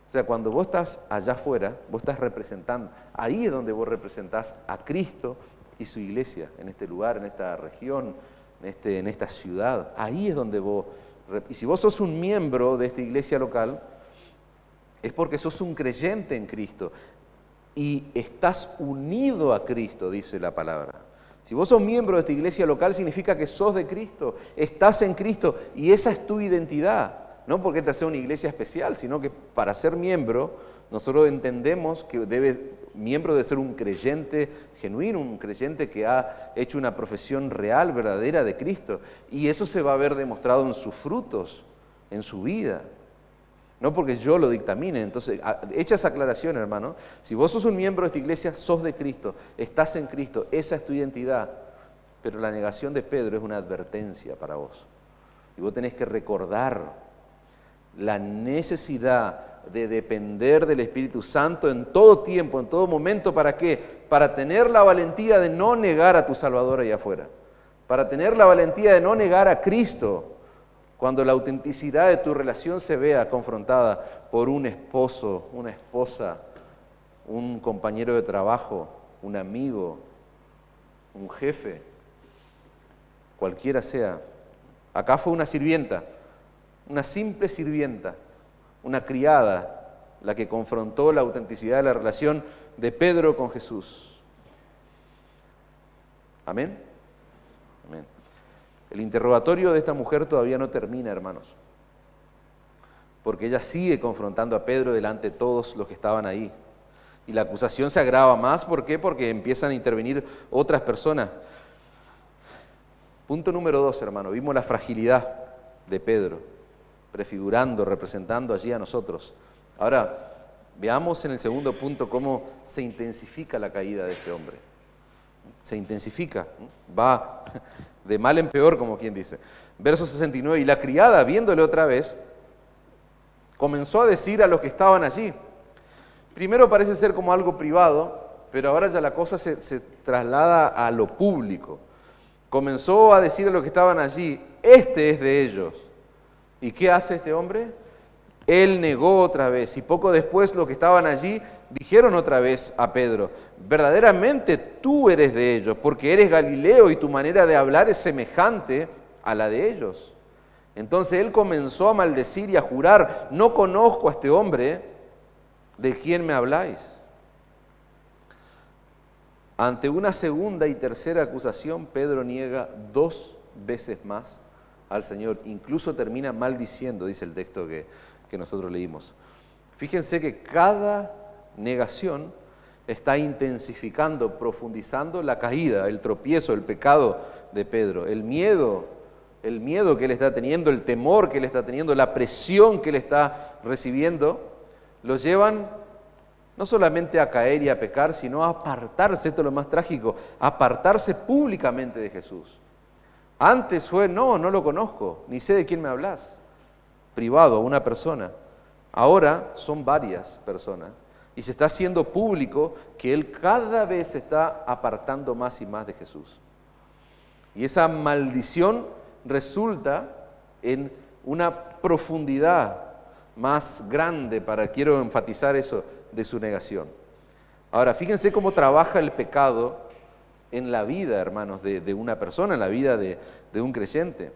O sea, cuando vos estás allá afuera, vos estás representando, ahí es donde vos representás a Cristo y su iglesia, en este lugar, en esta región, en esta ciudad. Ahí es donde vos... Y si vos sos un miembro de esta iglesia local, es porque sos un creyente en Cristo y estás unido a Cristo, dice la palabra. Si vos sos miembro de esta iglesia local, significa que sos de Cristo, estás en Cristo y esa es tu identidad. No porque esta sea una iglesia especial, sino que para ser miembro, nosotros entendemos que miembro debe ser un creyente genuino, un creyente que ha hecho una profesión real, verdadera de Cristo. Y eso se va a ver demostrado en sus frutos, en su vida. No porque yo lo dictamine. Entonces, hecha esa aclaración, hermano, si vos sos un miembro de esta iglesia, sos de Cristo, estás en Cristo, esa es tu identidad. Pero la negación de Pedro es una advertencia para vos. Y vos tenés que recordar la necesidad de depender del Espíritu Santo en todo tiempo, en todo momento. ¿Para qué? Para tener la valentía de no negar a tu Salvador allá afuera. Para tener la valentía de no negar a Cristo cuando la autenticidad de tu relación se vea confrontada por un esposo, una esposa, un compañero de trabajo, un amigo, un jefe, cualquiera sea. Acá fue una sirvienta, una simple sirvienta, una criada, la que confrontó la autenticidad de la relación de Pedro con Jesús. ¿Amén? Amén. El interrogatorio de esta mujer todavía no termina, hermanos, porque ella sigue confrontando a Pedro delante de todos los que estaban ahí. Y la acusación se agrava más, ¿por qué? Porque empiezan a intervenir otras personas. Punto número 2, hermano, vimos la fragilidad de Pedro, prefigurando, representando allí a nosotros. Ahora, veamos en el segundo punto cómo se intensifica la caída de este hombre. Se intensifica, va de mal en peor, como quien dice. Verso 69, y la criada, viéndole otra vez, comenzó a decir a los que estaban allí. Primero parece ser como algo privado, pero ahora ya la cosa se traslada a lo público. Comenzó a decir a los que estaban allí, este es de ellos. ¿Y qué hace este hombre? Él negó otra vez, y poco después los que estaban allí dijeron otra vez a Pedro, verdaderamente tú eres de ellos, porque eres Galileo y tu manera de hablar es semejante a la de ellos. Entonces él comenzó a maldecir y a jurar, no conozco a este hombre, ¿de quién me habláis? Ante una segunda y tercera acusación, Pedro niega 2 veces más al Señor, incluso termina maldiciendo, dice el texto que nosotros leímos. Fíjense que cada negación está intensificando, profundizando la caída, el tropiezo, el pecado de Pedro, el miedo que él está teniendo, el temor que él está teniendo, la presión que él está recibiendo, lo llevan no solamente a caer y a pecar, sino a apartarse, esto es lo más trágico, a apartarse públicamente de Jesús. Antes fue, no lo conozco, ni sé de quién me hablas, privado, una persona. Ahora son varias personas y se está haciendo público que él cada vez se está apartando más y más de Jesús. Y esa maldición resulta en una profundidad más grande, quiero enfatizar eso, de su negación. Ahora, fíjense cómo trabaja el pecado en la vida, hermanos, de una persona, en la vida de un creyente.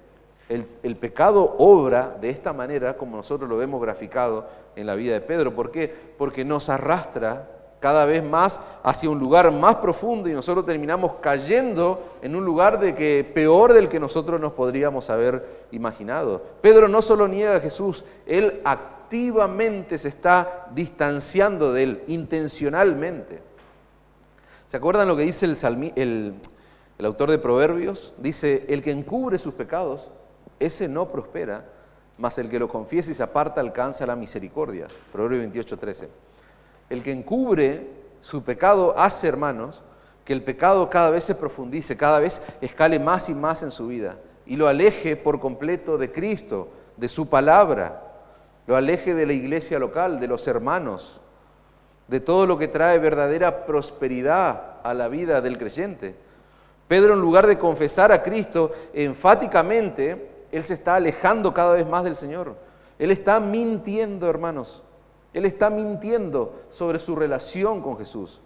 El pecado obra de esta manera, como nosotros lo vemos graficado en la vida de Pedro. ¿Por qué? Porque nos arrastra cada vez más hacia un lugar más profundo y nosotros terminamos cayendo en un lugar peor del que nosotros nos podríamos haber imaginado. Pedro no solo niega a Jesús, él activamente se está distanciando de él, intencionalmente. ¿Se acuerdan lo que dice el autor de Proverbios? Dice, el que encubre sus pecados, ese no prospera, mas el que lo confiesa y se aparta alcanza la misericordia. Proverbios 28:13. El que encubre su pecado hace, hermanos, que el pecado cada vez se profundice, cada vez escale más y más en su vida y lo aleje por completo de Cristo, de su palabra, lo aleje de la iglesia local, de los hermanos, de todo lo que trae verdadera prosperidad a la vida del creyente. Pedro, en lugar de confesar a Cristo enfáticamente, él se está alejando cada vez más del Señor. Él está mintiendo, hermanos. Él está mintiendo sobre su relación con Jesús.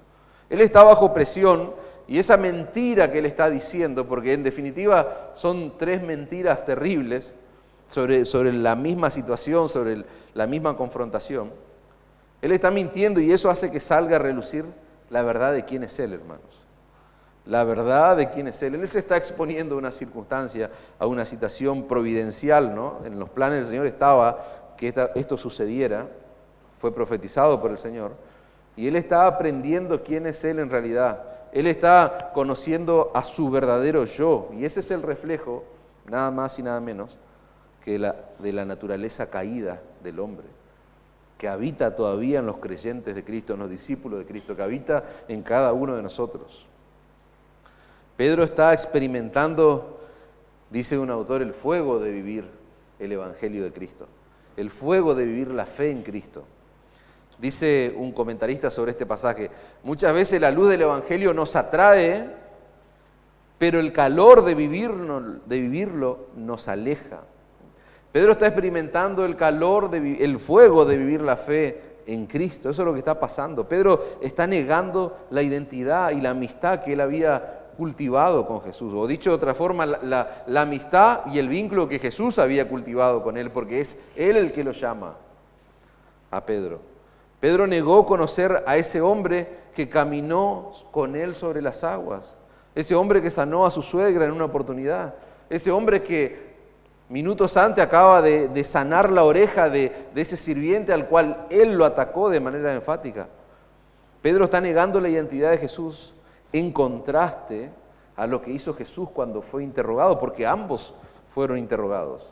Él está bajo presión y esa mentira que él está diciendo, porque en definitiva son 3 mentiras terribles sobre la misma situación, sobre la misma confrontación. Él está mintiendo y eso hace que salga a relucir la verdad de quién es Él, hermanos. La verdad de quién es Él. Él se está exponiendo a una circunstancia, a una situación providencial, ¿no? En los planes del Señor estaba que esto sucediera, fue profetizado por el Señor, y Él está aprendiendo quién es Él en realidad. Él está conociendo a su verdadero yo, y ese es el reflejo, nada más y nada menos, que de la naturaleza caída del hombre, que habita todavía en los creyentes de Cristo, en los discípulos de Cristo, que habita en cada uno de nosotros. Pedro está experimentando, dice un autor, el fuego de vivir el Evangelio de Cristo, el fuego de vivir la fe en Cristo. Dice un comentarista sobre este pasaje, muchas veces la luz del Evangelio nos atrae, pero el calor de vivirlo nos aleja. Pedro está experimentando el calor, el fuego de vivir la fe en Cristo. Eso es lo que está pasando. Pedro está negando la identidad y la amistad que él había cultivado con Jesús. O dicho de otra forma, la amistad y el vínculo que Jesús había cultivado con él, porque es él el que lo llama a Pedro. Pedro negó conocer a ese hombre que caminó con él sobre las aguas. Ese hombre que sanó a su suegra en una oportunidad. Ese hombre que minutos antes acaba de sanar la oreja de ese sirviente al cual él lo atacó de manera enfática. Pedro está negando la identidad de Jesús en contraste a lo que hizo Jesús cuando fue interrogado, porque ambos fueron interrogados.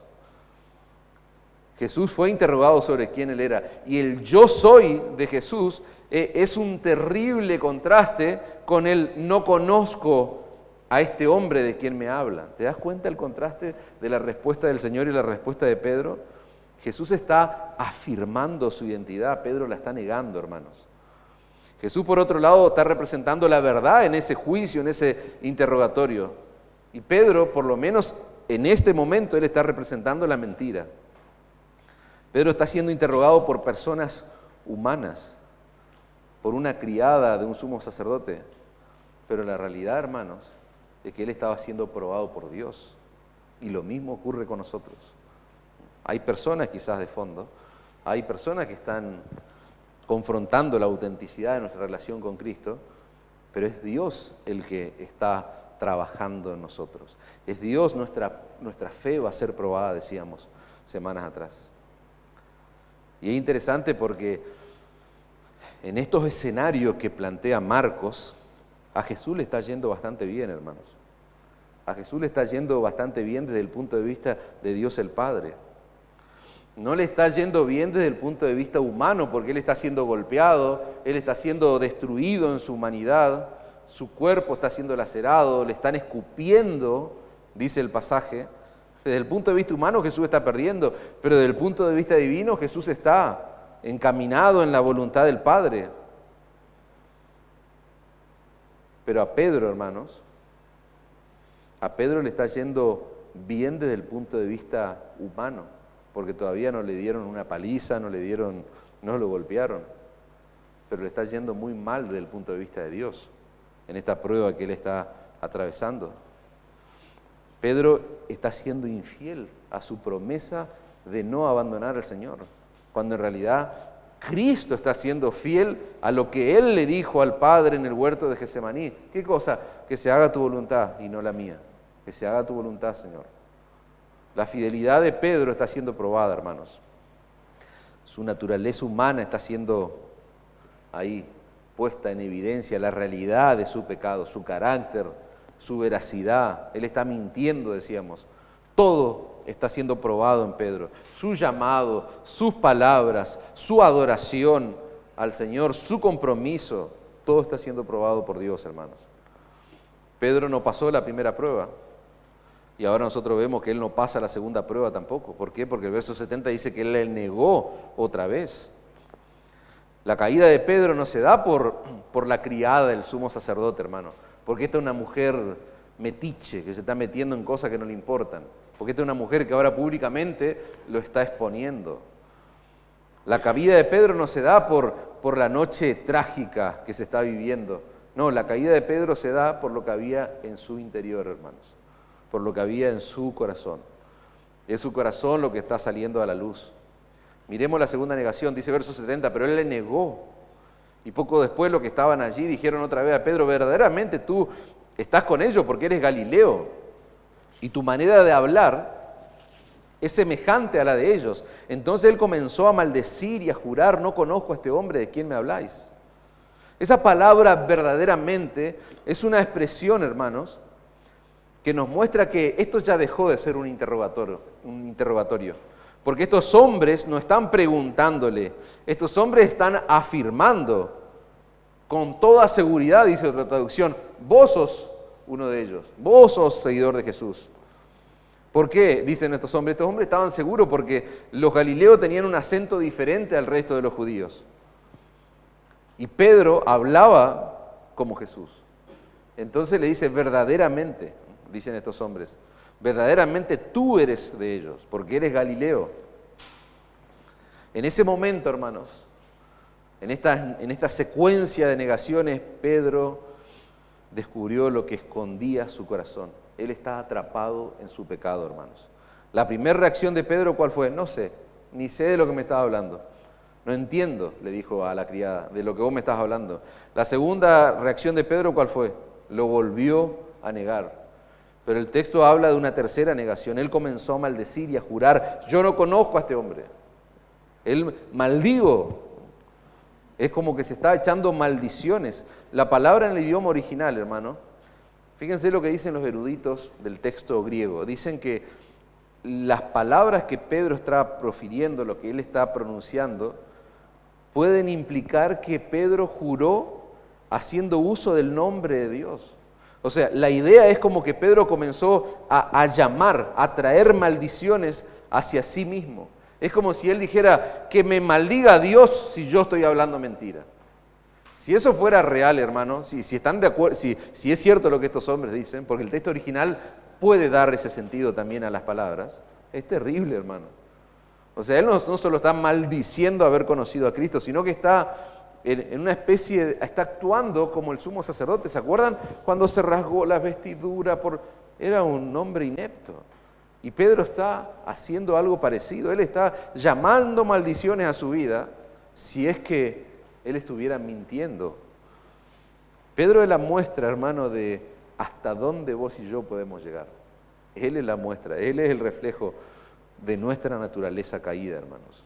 Jesús fue interrogado sobre quién él era, y el yo soy de Jesús es un terrible contraste con el no conozco a este hombre de quien me habla. ¿Te das cuenta el contraste de la respuesta del Señor y la respuesta de Pedro? Jesús está afirmando su identidad, Pedro la está negando, hermanos. Jesús, por otro lado, está representando la verdad en ese juicio, en ese interrogatorio. Y Pedro, por lo menos en este momento, él está representando la mentira. Pedro está siendo interrogado por personas humanas, por una criada de un sumo sacerdote. Pero la realidad, hermanos, es que él estaba siendo probado por Dios. Y lo mismo ocurre con nosotros. Hay personas quizás de fondo, hay personas que están confrontando la autenticidad de nuestra relación con Cristo, pero es Dios el que está trabajando en nosotros. Es Dios, nuestra fe va a ser probada, decíamos semanas atrás. Y es interesante porque en estos escenarios que plantea Marcos, a Jesús le está yendo bastante bien, hermanos. A Jesús le está yendo bastante bien desde el punto de vista de Dios el Padre. No le está yendo bien desde el punto de vista humano, porque Él está siendo golpeado, Él está siendo destruido en su humanidad, su cuerpo está siendo lacerado, le están escupiendo, dice el pasaje. Desde el punto de vista humano Jesús está perdiendo, pero desde el punto de vista divino Jesús está encaminado en la voluntad del Padre. Pero a Pedro, hermanos, a Pedro le está yendo bien desde el punto de vista humano, porque todavía no le dieron una paliza, no lo golpearon, pero le está yendo muy mal desde el punto de vista de Dios, en esta prueba que él está atravesando. Pedro está siendo infiel a su promesa de no abandonar al Señor, cuando en realidad Cristo está siendo fiel a lo que Él le dijo al Padre en el huerto de Getsemaní. ¿Qué cosa? Que se haga tu voluntad y no la mía. Que se haga tu voluntad, Señor. La fidelidad de Pedro está siendo probada, hermanos. Su naturaleza humana está siendo ahí puesta en evidencia, la realidad de su pecado, su carácter, su veracidad. Él está mintiendo, decíamos. Todo está siendo probado en Pedro. Su llamado, sus palabras, su adoración al Señor, su compromiso, todo está siendo probado por Dios, hermanos. Pedro no pasó la primera prueba y ahora nosotros vemos que él no pasa la segunda prueba tampoco. ¿Por qué? Porque el verso 70 dice que él le negó otra vez. La caída de Pedro no se da por la criada del sumo sacerdote, hermano, porque esta es una mujer metiche, que se está metiendo en cosas que no le importan. Porque esta es una mujer que ahora públicamente lo está exponiendo. La caída de Pedro no se da por la noche trágica que se está viviendo. No, la caída de Pedro se da por lo que había en su interior, hermanos. Por lo que había en su corazón. Es su corazón lo que está saliendo a la luz. Miremos la segunda negación, dice verso 70, pero él le negó. Y poco después los que estaban allí dijeron otra vez a Pedro, verdaderamente tú estás con ellos porque eres Galileo. Y tu manera de hablar es semejante a la de ellos. Entonces él comenzó a maldecir y a jurar, no conozco a este hombre de quien me habláis. Esa palabra verdaderamente es una expresión, hermanos, que nos muestra que esto ya dejó de ser un interrogatorio. Porque estos hombres no están preguntándole, estos hombres están afirmando con toda seguridad, dice otra traducción, vos sos uno de ellos, vos sos seguidor de Jesús. ¿Por qué? Dicen estos hombres estaban seguros porque los galileos tenían un acento diferente al resto de los judíos. Y Pedro hablaba como Jesús. Entonces le dice, verdaderamente, dicen estos hombres, verdaderamente tú eres de ellos, porque eres Galileo. En ese momento, hermanos, en esta secuencia de negaciones, Pedro descubrió lo que escondía su corazón. Él está atrapado en su pecado, hermanos. La primera reacción de Pedro, ¿cuál fue? No sé, ni sé de lo que me estaba hablando. No entiendo, le dijo a la criada, de lo que vos me estás hablando. La segunda reacción de Pedro, ¿cuál fue? Lo volvió a negar. Pero el texto habla de una tercera negación. Él comenzó a maldecir y a jurar, yo no conozco a este hombre. Él maldigo. Es como que se está echando maldiciones. La palabra en el idioma original, hermano, fíjense lo que dicen los eruditos del texto griego. Dicen que las palabras que Pedro está profiriendo, lo que él está pronunciando, pueden implicar que Pedro juró haciendo uso del nombre de Dios. O sea, la idea es como que Pedro comenzó a llamar, a traer maldiciones hacia sí mismo. Es como si él dijera, que me maldiga Dios si yo estoy hablando mentira. Si eso fuera real, hermano, si están de acuerdo, si es cierto lo que estos hombres dicen, porque el texto original puede dar ese sentido también a las palabras, es terrible, hermano. O sea, él no solo está maldiciendo haber conocido a Cristo, sino que está en una especie, está actuando como el sumo sacerdote. ¿Se acuerdan cuando se rasgó la vestidura? Era un hombre inepto. Y Pedro está haciendo algo parecido. Él está llamando maldiciones a su vida si es que él estuviera mintiendo. Pedro es la muestra, hermano, de hasta dónde vos y yo podemos llegar. Él es la muestra, él es el reflejo de nuestra naturaleza caída, hermanos.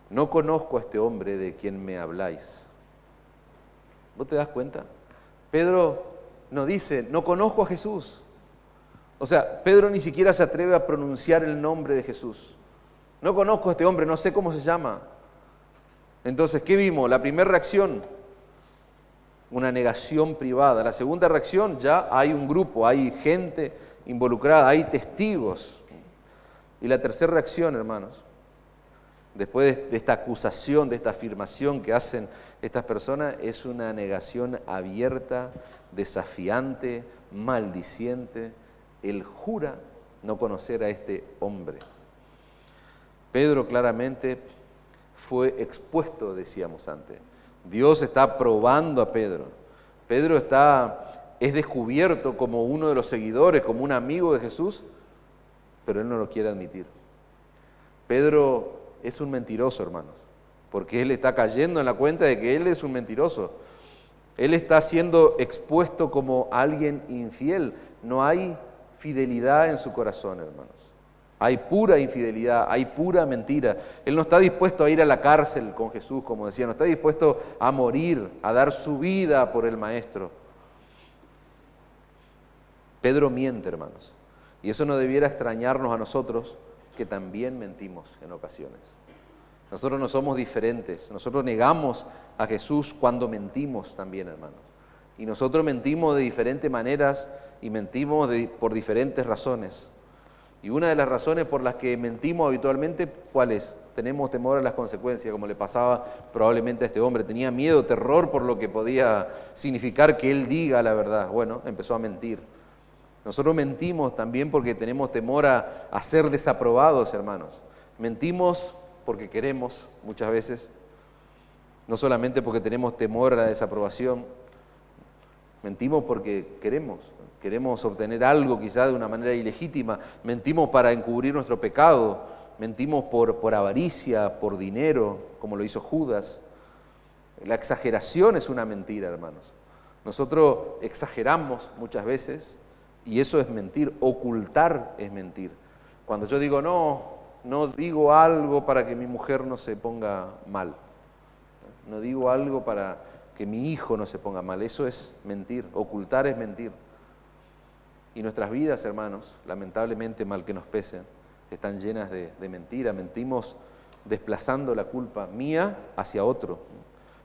No conozco a este hombre de quien me habláis. ¿Vos te das cuenta? Pedro no dice, no conozco a Jesús. O sea, Pedro ni siquiera se atreve a pronunciar el nombre de Jesús. No conozco a este hombre, no sé cómo se llama. Entonces, ¿qué vimos? La primera reacción, una negación privada. La segunda reacción, ya hay un grupo, hay gente involucrada, hay testigos. Y la tercera reacción, hermanos, después de esta acusación, de esta afirmación que hacen estas personas, es una negación abierta, desafiante, maldiciente. Él jura no conocer a este hombre. Pedro claramente fue expuesto, decíamos antes. Dios está probando a Pedro. Pedro es descubierto como uno de los seguidores, como un amigo de Jesús, pero él no lo quiere admitir. Pedro es un mentiroso, hermanos, porque él está cayendo en la cuenta de que él es un mentiroso. Él está siendo expuesto como alguien infiel. No hay fidelidad en su corazón, hermanos. Hay pura infidelidad, hay pura mentira. Él no está dispuesto a ir a la cárcel con Jesús, como decía, no está dispuesto a morir, a dar su vida por el Maestro. Pedro miente, hermanos. Y eso no debiera extrañarnos a nosotros, que también mentimos en ocasiones. Nosotros no somos diferentes. Nosotros negamos a Jesús cuando mentimos también, hermanos. Y nosotros mentimos de diferentes maneras y mentimos por diferentes razones. Y una de las razones por las que mentimos habitualmente, ¿cuál es? Tenemos temor a las consecuencias, como le pasaba probablemente a este hombre. Tenía miedo, terror por lo que podía significar que él diga la verdad. Bueno, empezó a mentir. Nosotros mentimos también porque tenemos temor a ser desaprobados, hermanos. Mentimos porque queremos, muchas veces. No solamente porque tenemos temor a la desaprobación. Mentimos porque queremos obtener algo quizá de una manera ilegítima, mentimos para encubrir nuestro pecado, mentimos por avaricia, por dinero, como lo hizo Judas. La exageración es una mentira, hermanos. Nosotros exageramos muchas veces y eso es mentir, ocultar es mentir. Cuando yo digo no digo algo para que mi mujer no se ponga mal, no digo algo para que mi hijo no se ponga mal, eso es mentir, ocultar es mentir. Y nuestras vidas, hermanos, lamentablemente, mal que nos pese, están llenas de mentira. Mentimos desplazando la culpa mía hacia otro,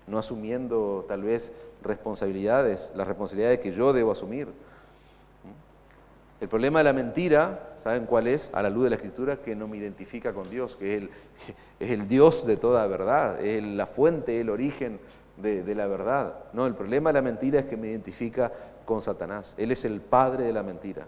no asumiendo tal vez responsabilidades, las responsabilidades que yo debo asumir. El problema de la mentira, ¿saben cuál es? A la luz de la Escritura, que no me identifica con Dios, que es el Dios de toda verdad, es la fuente, el origen de la verdad. No, el problema de la mentira es que me identifica con Satanás. Él es el padre de la mentira.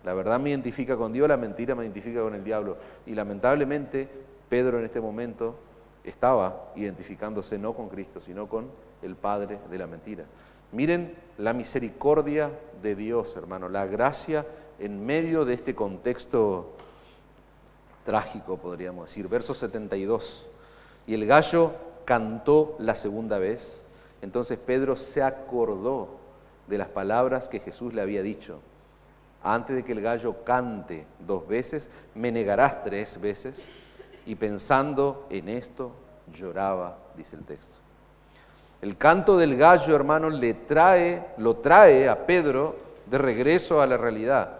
La verdad me identifica con Dios, la mentira me identifica con el diablo. Y lamentablemente, Pedro en este momento estaba identificándose no con Cristo, sino con el padre de la mentira. Miren la misericordia de Dios, hermano, la gracia en medio de este contexto trágico, podríamos decir. Verso 72. Y el gallo cantó la segunda vez. Entonces Pedro se acordó de las palabras que Jesús le había dicho. Antes de que el gallo cante 2 veces, me negarás 3 veces. Y pensando en esto, lloraba, dice el texto. El canto del gallo, hermano, lo trae a Pedro de regreso a la realidad.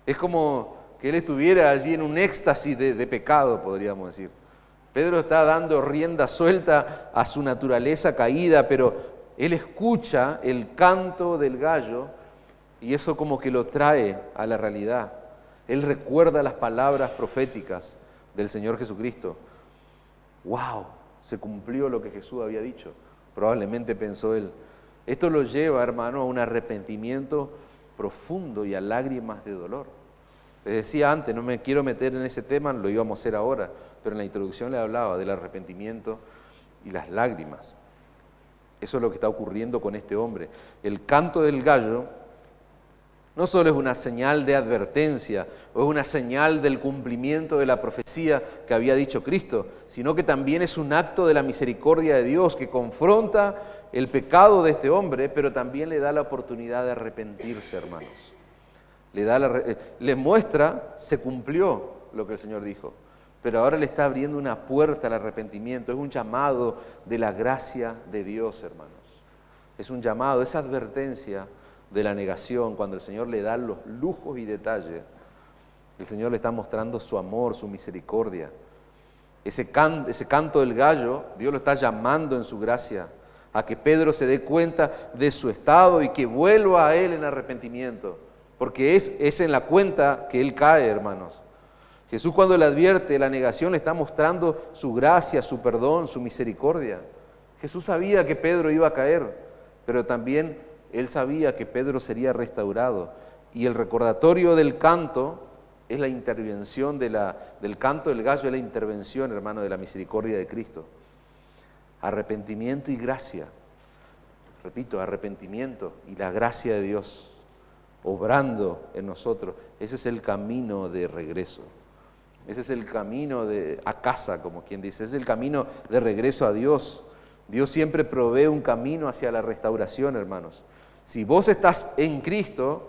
Es como que él estuviera allí en un éxtasis de pecado, podríamos decir. Pedro está dando rienda suelta a su naturaleza caída, pero él escucha el canto del gallo y eso como que lo trae a la realidad. Él recuerda las palabras proféticas del Señor Jesucristo. ¡Wow! Se cumplió lo que Jesús había dicho. Probablemente pensó él. Esto lo lleva, hermano, a un arrepentimiento profundo y a lágrimas de dolor. Les decía antes, no me quiero meter en ese tema, lo íbamos a hacer ahora, pero en la introducción le hablaba del arrepentimiento y las lágrimas. Eso es lo que está ocurriendo con este hombre. El canto del gallo no solo es una señal de advertencia o es una señal del cumplimiento de la profecía que había dicho Cristo, sino que también es un acto de la misericordia de Dios que confronta el pecado de este hombre, pero también le da la oportunidad de arrepentirse, hermanos. Le muestra, se cumplió lo que el Señor dijo, pero ahora le está abriendo una puerta al arrepentimiento. Es un llamado de la gracia de Dios, hermanos. Es un llamado, esa advertencia de la negación, cuando el Señor le da los lujos y detalles, el Señor le está mostrando su amor, su misericordia. Ese canto del gallo, Dios lo está llamando en su gracia a que Pedro se dé cuenta de su estado y que vuelva a Él en arrepentimiento, porque es en la cuenta que Él cae, hermanos. Jesús, cuando le advierte la negación, le está mostrando su gracia, su perdón, su misericordia. Jesús sabía que Pedro iba a caer, pero también Él sabía que Pedro sería restaurado. Y el recordatorio del canto es la intervención del canto del gallo, es la intervención, hermano, de la misericordia de Cristo. Arrepentimiento y gracia. Repito, arrepentimiento y la gracia de Dios obrando en nosotros. Ese es el camino de regreso. Ese es el camino a casa, como quien dice. Ese es el camino de regreso a Dios. Dios siempre provee un camino hacia la restauración, hermanos. Si vos estás en Cristo,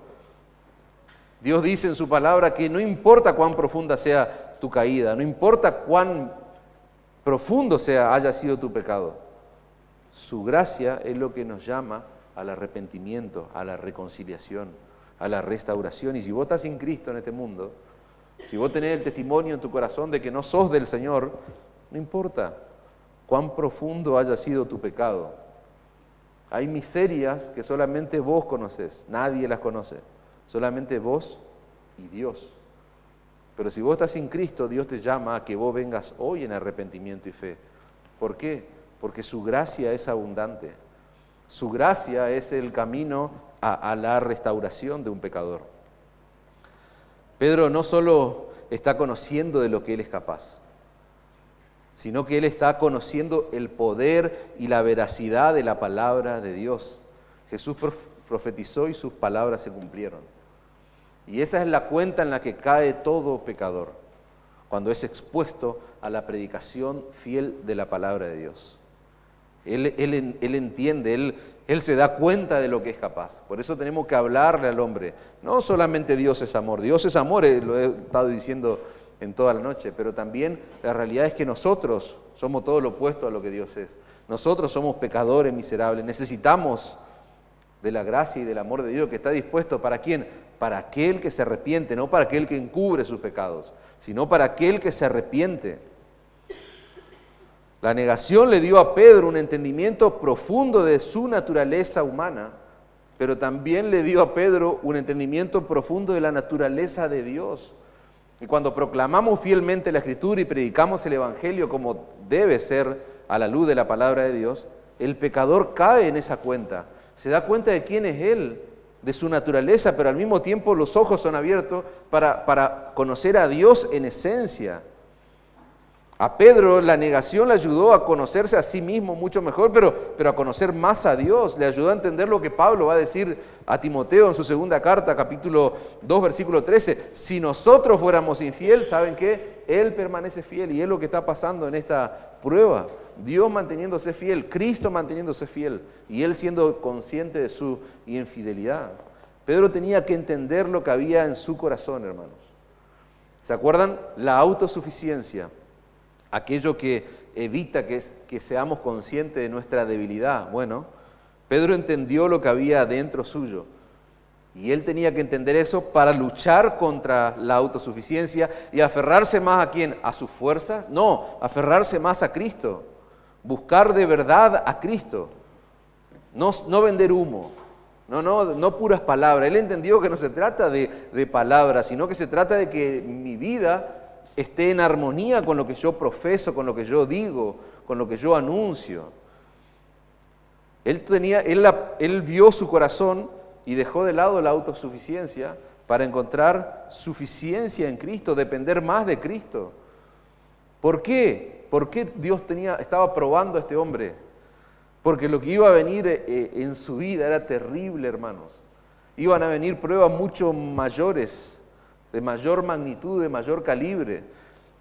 Dios dice en su palabra que no importa cuán profunda sea tu caída, no importa cuán profundo haya sido tu pecado, su gracia es lo que nos llama al arrepentimiento, a la reconciliación, a la restauración. Y si vos estás en Cristo en este mundo, si vos tenés el testimonio en tu corazón de que no sos del Señor, no importa cuán profundo haya sido tu pecado. Hay miserias que solamente vos conocés, nadie las conoce, solamente vos y Dios. Pero si vos estás sin Cristo, Dios te llama a que vos vengas hoy en arrepentimiento y fe. ¿Por qué? Porque su gracia es abundante. Su gracia es el camino a la restauración de un pecador. Pedro no solo está conociendo de lo que él es capaz, sino que él está conociendo el poder y la veracidad de la palabra de Dios. Jesús profetizó y sus palabras se cumplieron. Y esa es la cuenta en la que cae todo pecador, cuando es expuesto a la predicación fiel de la palabra de Dios. Él entiende, él se da cuenta de lo que es capaz. Por eso tenemos que hablarle al hombre. No solamente Dios es amor, lo he estado diciendo en toda la noche, pero también la realidad es que nosotros somos todo lo opuesto a lo que Dios es. Nosotros somos pecadores miserables, necesitamos de la gracia y del amor de Dios que está dispuesto, ¿para quién? Para aquel que se arrepiente, no para aquel que encubre sus pecados, sino para aquel que se arrepiente. La negación le dio a Pedro un entendimiento profundo de su naturaleza humana, pero también le dio a Pedro un entendimiento profundo de la naturaleza de Dios. Y cuando proclamamos fielmente la Escritura y predicamos el Evangelio como debe ser a la luz de la palabra de Dios, el pecador cae en esa cuenta, se da cuenta de quién es él, de su naturaleza, pero al mismo tiempo los ojos son abiertos para conocer a Dios en esencia. A Pedro la negación le ayudó a conocerse a sí mismo mucho mejor, pero a conocer más a Dios. Le ayudó a entender lo que Pablo va a decir a Timoteo en su segunda carta, capítulo 2, versículo 13. Si nosotros fuéramos infieles, ¿saben qué? Él permanece fiel y es lo que está pasando en esta prueba. Dios manteniéndose fiel, Cristo manteniéndose fiel y él siendo consciente de su infidelidad. Pedro tenía que entender lo que había en su corazón, hermanos. ¿Se acuerdan? La autosuficiencia. Aquello que evita que seamos conscientes de nuestra debilidad. Bueno, Pedro entendió lo que había dentro suyo. Y él tenía que entender eso para luchar contra la autosuficiencia y aferrarse más ¿a quién? ¿A sus fuerzas? No, aferrarse más a Cristo. Buscar de verdad a Cristo. No vender humo. No puras palabras. Él entendió que no se trata de palabras, sino que se trata de que mi vida esté en armonía con lo que yo profeso, con lo que yo digo, con lo que yo anuncio. Él vio su corazón y dejó de lado la autosuficiencia para encontrar suficiencia en Cristo, depender más de Cristo. ¿Por qué? ¿Por qué Dios estaba probando a este hombre? Porque lo que iba a venir en su vida era terrible, hermanos. Iban a venir pruebas mucho mayores, de mayor magnitud, de mayor calibre.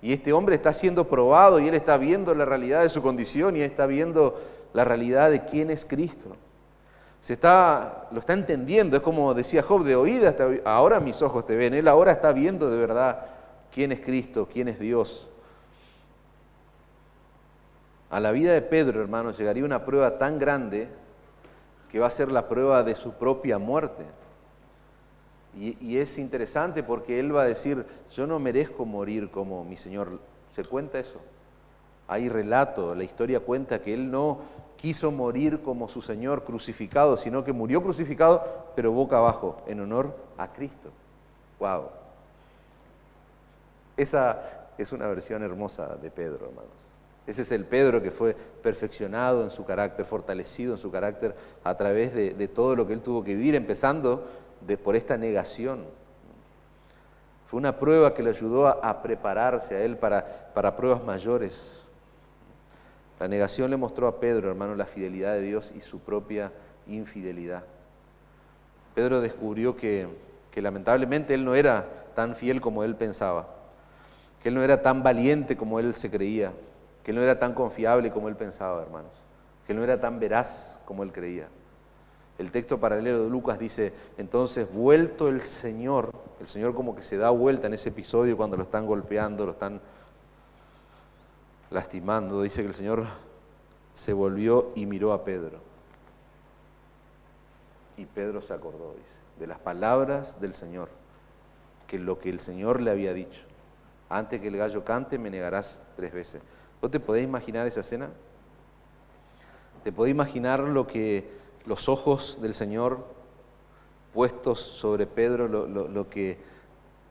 Y este hombre está siendo probado y él está viendo la realidad de su condición y está viendo la realidad de quién es Cristo. Lo está entendiendo, es como decía Job, de oídas ahora mis ojos te ven. Él ahora está viendo de verdad quién es Cristo, quién es Dios. A la vida de Pedro, hermanos, llegaría una prueba tan grande que va a ser la prueba de su propia muerte. Y es interesante porque él va a decir, yo no merezco morir como mi Señor. ¿Se cuenta eso? Hay relato, la historia cuenta que él no quiso morir como su Señor crucificado, sino que murió crucificado, pero boca abajo, en honor a Cristo. ¡Wow! Esa es una versión hermosa de Pedro, hermanos. Ese es el Pedro que fue perfeccionado en su carácter, fortalecido en su carácter a través de todo lo que él tuvo que vivir, empezando por esta negación. Fue una prueba que le ayudó a prepararse a él para pruebas mayores. La negación le mostró a Pedro, hermano, la fidelidad de Dios y su propia infidelidad. Pedro descubrió que lamentablemente él no era tan fiel como él pensaba, que él no era tan valiente como él se creía, que él no era tan confiable como él pensaba, hermanos, que él no era tan veraz como él creía. El texto paralelo de Lucas dice, entonces vuelto el Señor como que se da vuelta en ese episodio cuando lo están golpeando, lo están lastimando, dice que el Señor se volvió y miró a Pedro. Y Pedro se acordó, dice, de las palabras del Señor, que lo que el Señor le había dicho, antes que el gallo cante me negarás 3 veces. ¿Vos te podés imaginar esa escena? ¿Te podés imaginar los ojos del Señor puestos sobre Pedro, lo que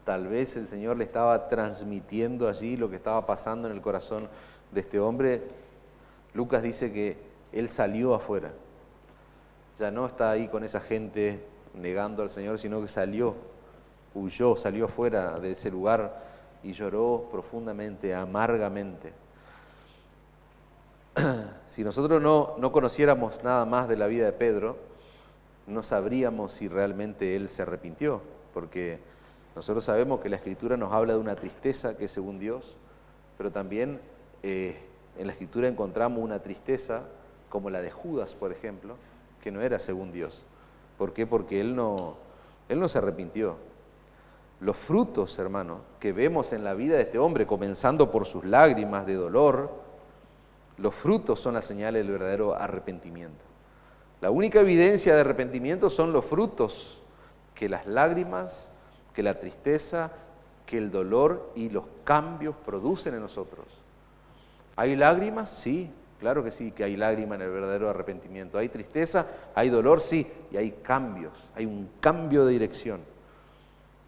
Tal vez el Señor le estaba transmitiendo allí lo que estaba pasando en el corazón de este hombre. Lucas dice que él salió afuera. Ya no está ahí con esa gente negando al Señor, sino que salió, huyó, salió afuera de ese lugar y lloró profundamente, amargamente. Si nosotros no conociéramos nada más de la vida de Pedro, no sabríamos si realmente él se arrepintió, porque nosotros sabemos que la Escritura nos habla de una tristeza que es según Dios, pero también en la Escritura encontramos una tristeza como la de Judas, por ejemplo, que no era según Dios. ¿Por qué? Porque él no se arrepintió. Los frutos, hermanos, que vemos en la vida de este hombre, comenzando por sus lágrimas de dolor, los frutos son las señales del verdadero arrepentimiento. La única evidencia de arrepentimiento son los frutos que las lágrimas, que la tristeza, que el dolor y los cambios producen en nosotros. ¿Hay lágrimas? Sí, claro que sí, que hay lágrimas en el verdadero arrepentimiento. ¿Hay tristeza? ¿Hay dolor? Sí, y hay cambios, hay un cambio de dirección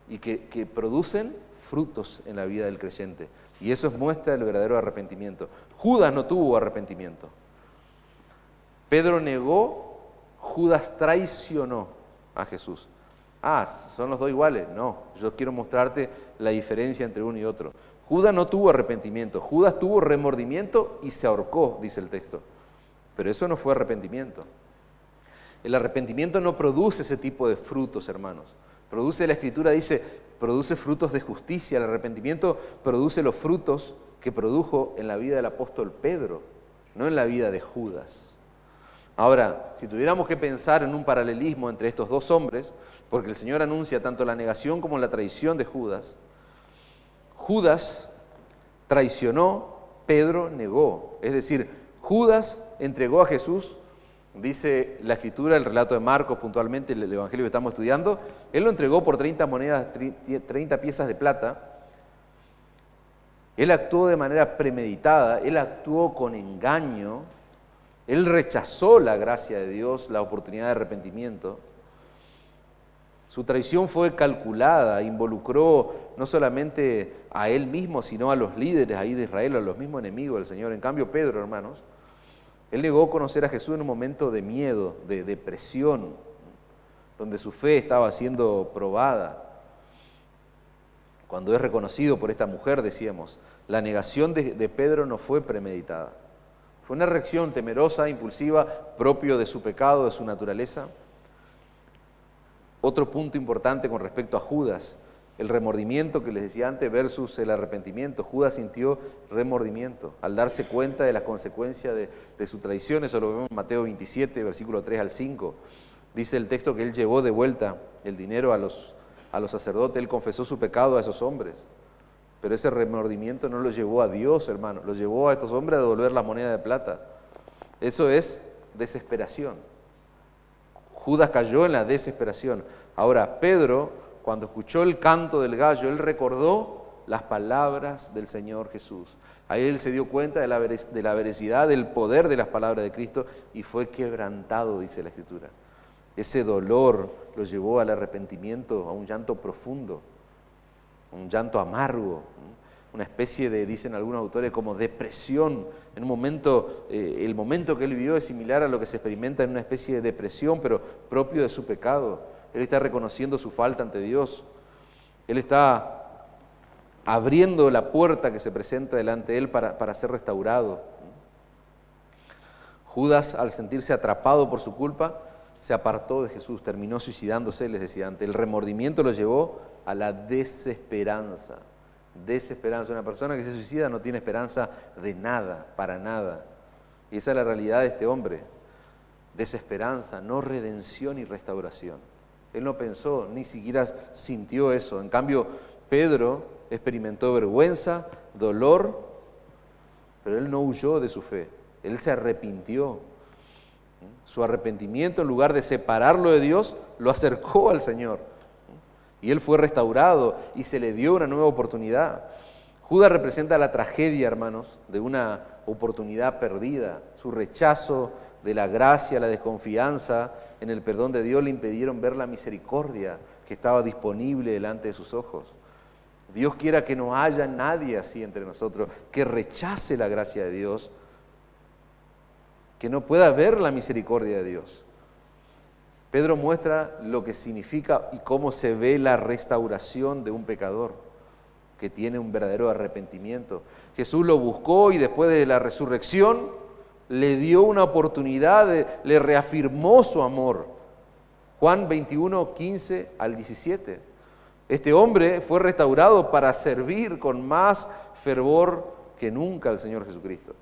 y que producen frutos en la vida del creyente. Y eso es muestra del verdadero arrepentimiento. Judas no tuvo arrepentimiento. Pedro negó, Judas traicionó a Jesús. ¿Son los dos iguales? No, yo quiero mostrarte la diferencia entre uno y otro. Judas no tuvo arrepentimiento, Judas tuvo remordimiento y se ahorcó, dice el texto. Pero eso no fue arrepentimiento. El arrepentimiento no produce ese tipo de frutos, hermanos. La Escritura dice, produce frutos de justicia. El arrepentimiento produce los frutos que produjo en la vida del apóstol Pedro, no en la vida de Judas. Ahora, si tuviéramos que pensar en un paralelismo entre estos dos hombres, porque el Señor anuncia tanto la negación como la traición de Judas, Judas traicionó, Pedro negó. Es decir, Judas entregó a Jesús, dice la Escritura, el relato de Marcos puntualmente, el Evangelio que estamos estudiando, él lo entregó por 30 monedas, 30 piezas de plata. Él actuó de manera premeditada, él actuó con engaño, él rechazó la gracia de Dios, la oportunidad de arrepentimiento. Su traición fue calculada, involucró no solamente a él mismo, sino a los líderes ahí de Israel, a los mismos enemigos del Señor. En cambio, Pedro, hermanos, él negó conocer a Jesús en un momento de miedo, de depresión, donde su fe estaba siendo probada. Cuando es reconocido por esta mujer, decíamos, la negación de Pedro no fue premeditada. Fue una reacción temerosa, impulsiva, propio de su pecado, de su naturaleza. Otro punto importante con respecto a Judas, el remordimiento que les decía antes versus el arrepentimiento. Judas sintió remordimiento al darse cuenta de las consecuencias de su traición. Eso lo vemos en Mateo 27, versículo 3 al 5. Dice el texto que él llevó de vuelta el dinero a los sacerdotes, él confesó su pecado a esos hombres. Pero ese remordimiento no lo llevó a Dios, hermano, lo llevó a estos hombres a devolver las monedas de plata. Eso es desesperación. Judas cayó en la desesperación. Ahora, Pedro, cuando escuchó el canto del gallo, él recordó las palabras del Señor Jesús. Ahí él se dio cuenta de la veracidad, del poder de las palabras de Cristo y fue quebrantado, dice la Escritura. Ese dolor lo llevó al arrepentimiento, a un llanto profundo, un llanto amargo, una especie de, dicen algunos autores, como depresión. En un momento, el momento que él vivió es similar a lo que se experimenta en una especie de depresión, pero propio de su pecado. Él está reconociendo su falta ante Dios. Él está abriendo la puerta que se presenta delante de él para ser restaurado. Judas, al sentirse atrapado por su culpa, se apartó de Jesús, terminó suicidándose, les decía antes. El remordimiento lo llevó a la desesperanza. Desesperanza. Una persona que se suicida no tiene esperanza de nada, para nada. Y esa es la realidad de este hombre. Desesperanza, no redención y restauración. Él no pensó, ni siquiera sintió eso. En cambio, Pedro experimentó vergüenza, dolor, pero él no huyó de su fe. Él se arrepintió. Su arrepentimiento, en lugar de separarlo de Dios, lo acercó al Señor. Y él fue restaurado y se le dio una nueva oportunidad. Judas representa la tragedia, hermanos, de una oportunidad perdida. Su rechazo de la gracia, la desconfianza en el perdón de Dios le impidieron ver la misericordia que estaba disponible delante de sus ojos. Dios quiera que no haya nadie así entre nosotros, que rechace la gracia de Dios, que no pueda ver la misericordia de Dios. Pedro muestra lo que significa y cómo se ve la restauración de un pecador que tiene un verdadero arrepentimiento. Jesús lo buscó y después de la resurrección le dio una oportunidad, le reafirmó su amor. Juan 21, 15 al 17. Este hombre fue restaurado para servir con más fervor que nunca al Señor Jesucristo.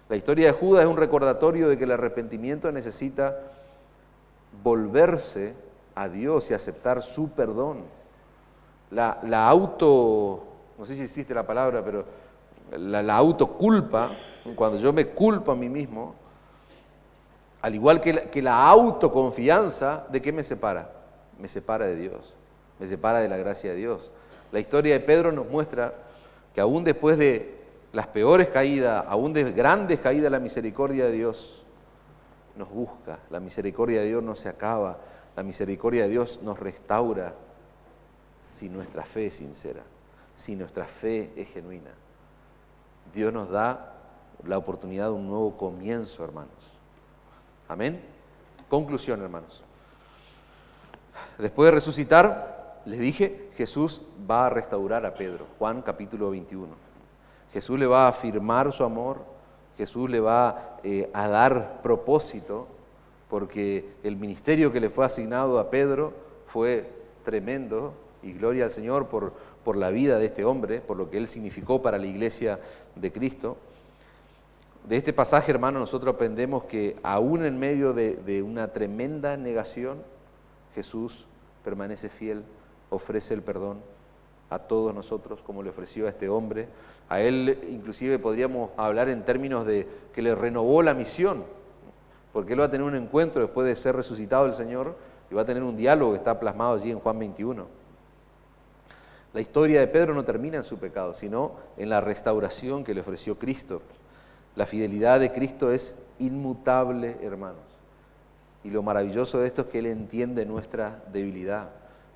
La historia de Judas es un recordatorio de que el arrepentimiento necesita volverse a Dios y aceptar su perdón. No sé si existe la palabra, pero la autoculpa, cuando yo me culpo a mí mismo, al igual que la autoconfianza, ¿de qué me separa? Me separa de Dios, me separa de la gracia de Dios. La historia de Pedro nos muestra que aún después de las peores caídas, aún de grandes caídas, la misericordia de Dios nos busca, la misericordia de Dios no se acaba, la misericordia de Dios nos restaura si nuestra fe es sincera, si nuestra fe es genuina. Dios nos da la oportunidad de un nuevo comienzo, hermanos. Amén. Conclusión, hermanos. Después de resucitar, les dije, Jesús va a restaurar a Pedro. Juan capítulo 21. Jesús le va a afirmar su amor, Jesús le va a dar propósito, porque el ministerio que le fue asignado a Pedro fue tremendo, y gloria al Señor por la vida de este hombre, por lo que él significó para la iglesia de Cristo. De este pasaje, hermano, nosotros aprendemos que aún en medio de una tremenda negación, Jesús permanece fiel, ofrece el perdón a todos nosotros, como le ofreció a este hombre. A él inclusive podríamos hablar en términos de que le renovó la misión, porque él va a tener un encuentro después de ser resucitado el Señor y va a tener un diálogo que está plasmado allí en Juan 21. La historia de Pedro no termina en su pecado, sino en la restauración que le ofreció Cristo. La fidelidad de Cristo es inmutable, hermanos. Y lo maravilloso de esto es que Él entiende nuestra debilidad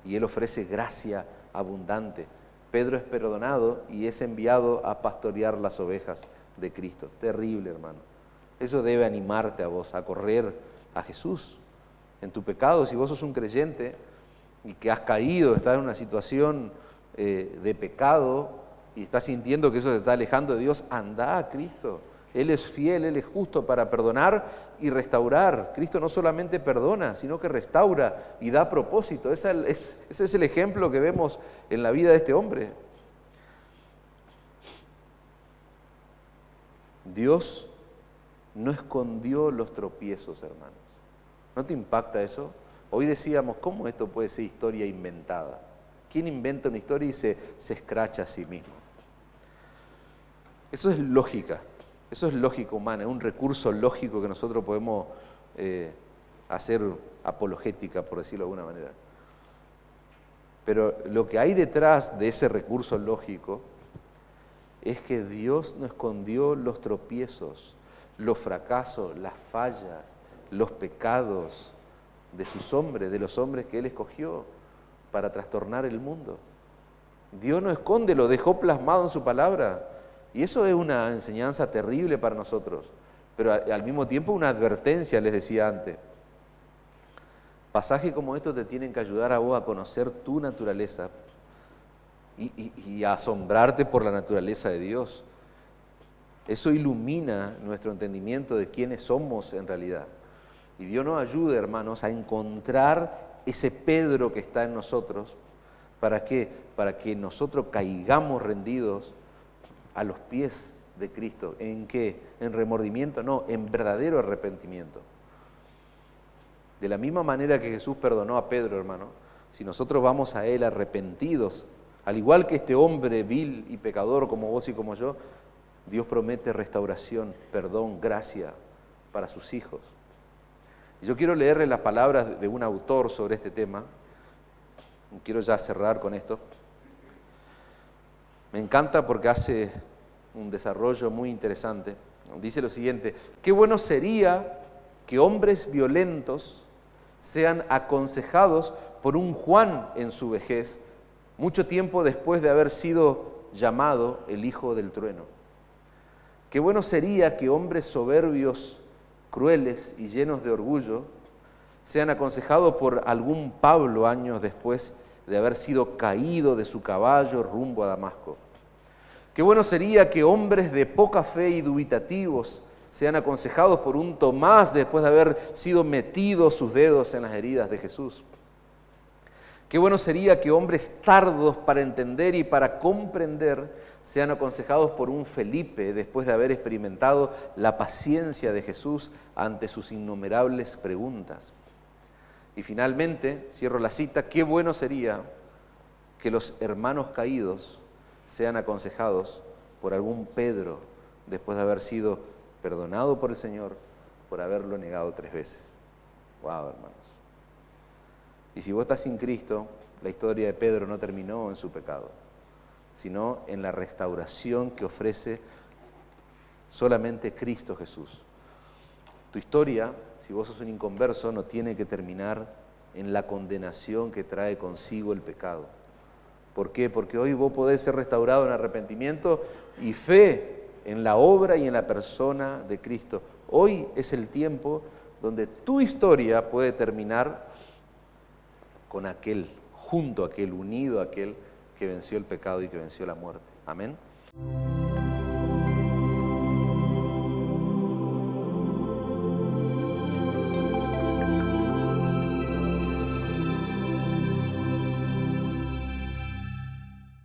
y Él ofrece gracia abundante. Pedro es perdonado y es enviado a pastorear las ovejas de Cristo. Terrible, hermano. Eso debe animarte a vos a correr a Jesús en tu pecado. Si vos sos un creyente y que has caído, estás en una situación de pecado y estás sintiendo que eso te está alejando de Dios, anda a Cristo. Él es fiel, Él es justo para perdonar y restaurar. Cristo no solamente perdona, sino que restaura y da propósito. Ese es el ejemplo que vemos en la vida de este hombre. Dios no escondió los tropiezos, hermanos. ¿No te impacta eso? Hoy decíamos, ¿cómo esto puede ser historia inventada? ¿Quién inventa una historia y se escracha a sí mismo? Eso es lógica. Eso es lógica humana, es un recurso lógico que nosotros podemos hacer apologética, por decirlo de alguna manera. Pero lo que hay detrás de ese recurso lógico es que Dios no escondió los tropiezos, los fracasos, las fallas, los pecados de sus hombres, de los hombres que Él escogió para trastornar el mundo. Dios no esconde, lo dejó plasmado en su palabra. Y eso es una enseñanza terrible para nosotros, pero al mismo tiempo una advertencia, les decía antes. Pasajes como estos te tienen que ayudar a vos a conocer tu naturaleza y a asombrarte por la naturaleza de Dios. Eso ilumina nuestro entendimiento de quiénes somos en realidad. Y Dios nos ayude, hermanos, a encontrar ese Pedro que está en nosotros. ¿Para qué? Para que nosotros caigamos rendidos a los pies de Cristo. ¿En qué? ¿En remordimiento? No, en verdadero arrepentimiento. De la misma manera que Jesús perdonó a Pedro, hermano, si nosotros vamos a Él arrepentidos, al igual que este hombre vil y pecador como vos y como yo, Dios promete restauración, perdón, gracia para sus hijos. Y yo quiero leerle las palabras de un autor sobre este tema. Quiero ya cerrar con esto. Me encanta porque hace un desarrollo muy interesante. Dice lo siguiente: qué bueno sería que hombres violentos sean aconsejados por un Juan en su vejez mucho tiempo después de haber sido llamado el Hijo del Trueno. Qué bueno sería que hombres soberbios, crueles y llenos de orgullo sean aconsejados por algún Pablo años después de haber sido caído de su caballo rumbo a Damasco. Qué bueno sería que hombres de poca fe y dubitativos sean aconsejados por un Tomás después de haber sido metidos sus dedos en las heridas de Jesús. Qué bueno sería que hombres tardos para entender y para comprender sean aconsejados por un Felipe después de haber experimentado la paciencia de Jesús ante sus innumerables preguntas. Y finalmente, cierro la cita, qué bueno sería que los hermanos caídos sean aconsejados por algún Pedro después de haber sido perdonado por el Señor por haberlo negado 3 veces. Wow, hermanos. Y si vos estás sin Cristo, la historia de Pedro no terminó en su pecado, sino en la restauración que ofrece solamente Cristo Jesús. Tu historia, si vos sos un inconverso, no tiene que terminar en la condenación que trae consigo el pecado. ¿Por qué? Porque hoy vos podés ser restaurado en arrepentimiento y fe en la obra y en la persona de Cristo. Hoy es el tiempo donde tu historia puede terminar con aquel, junto a aquel, unido a aquel que venció el pecado y que venció la muerte. Amén.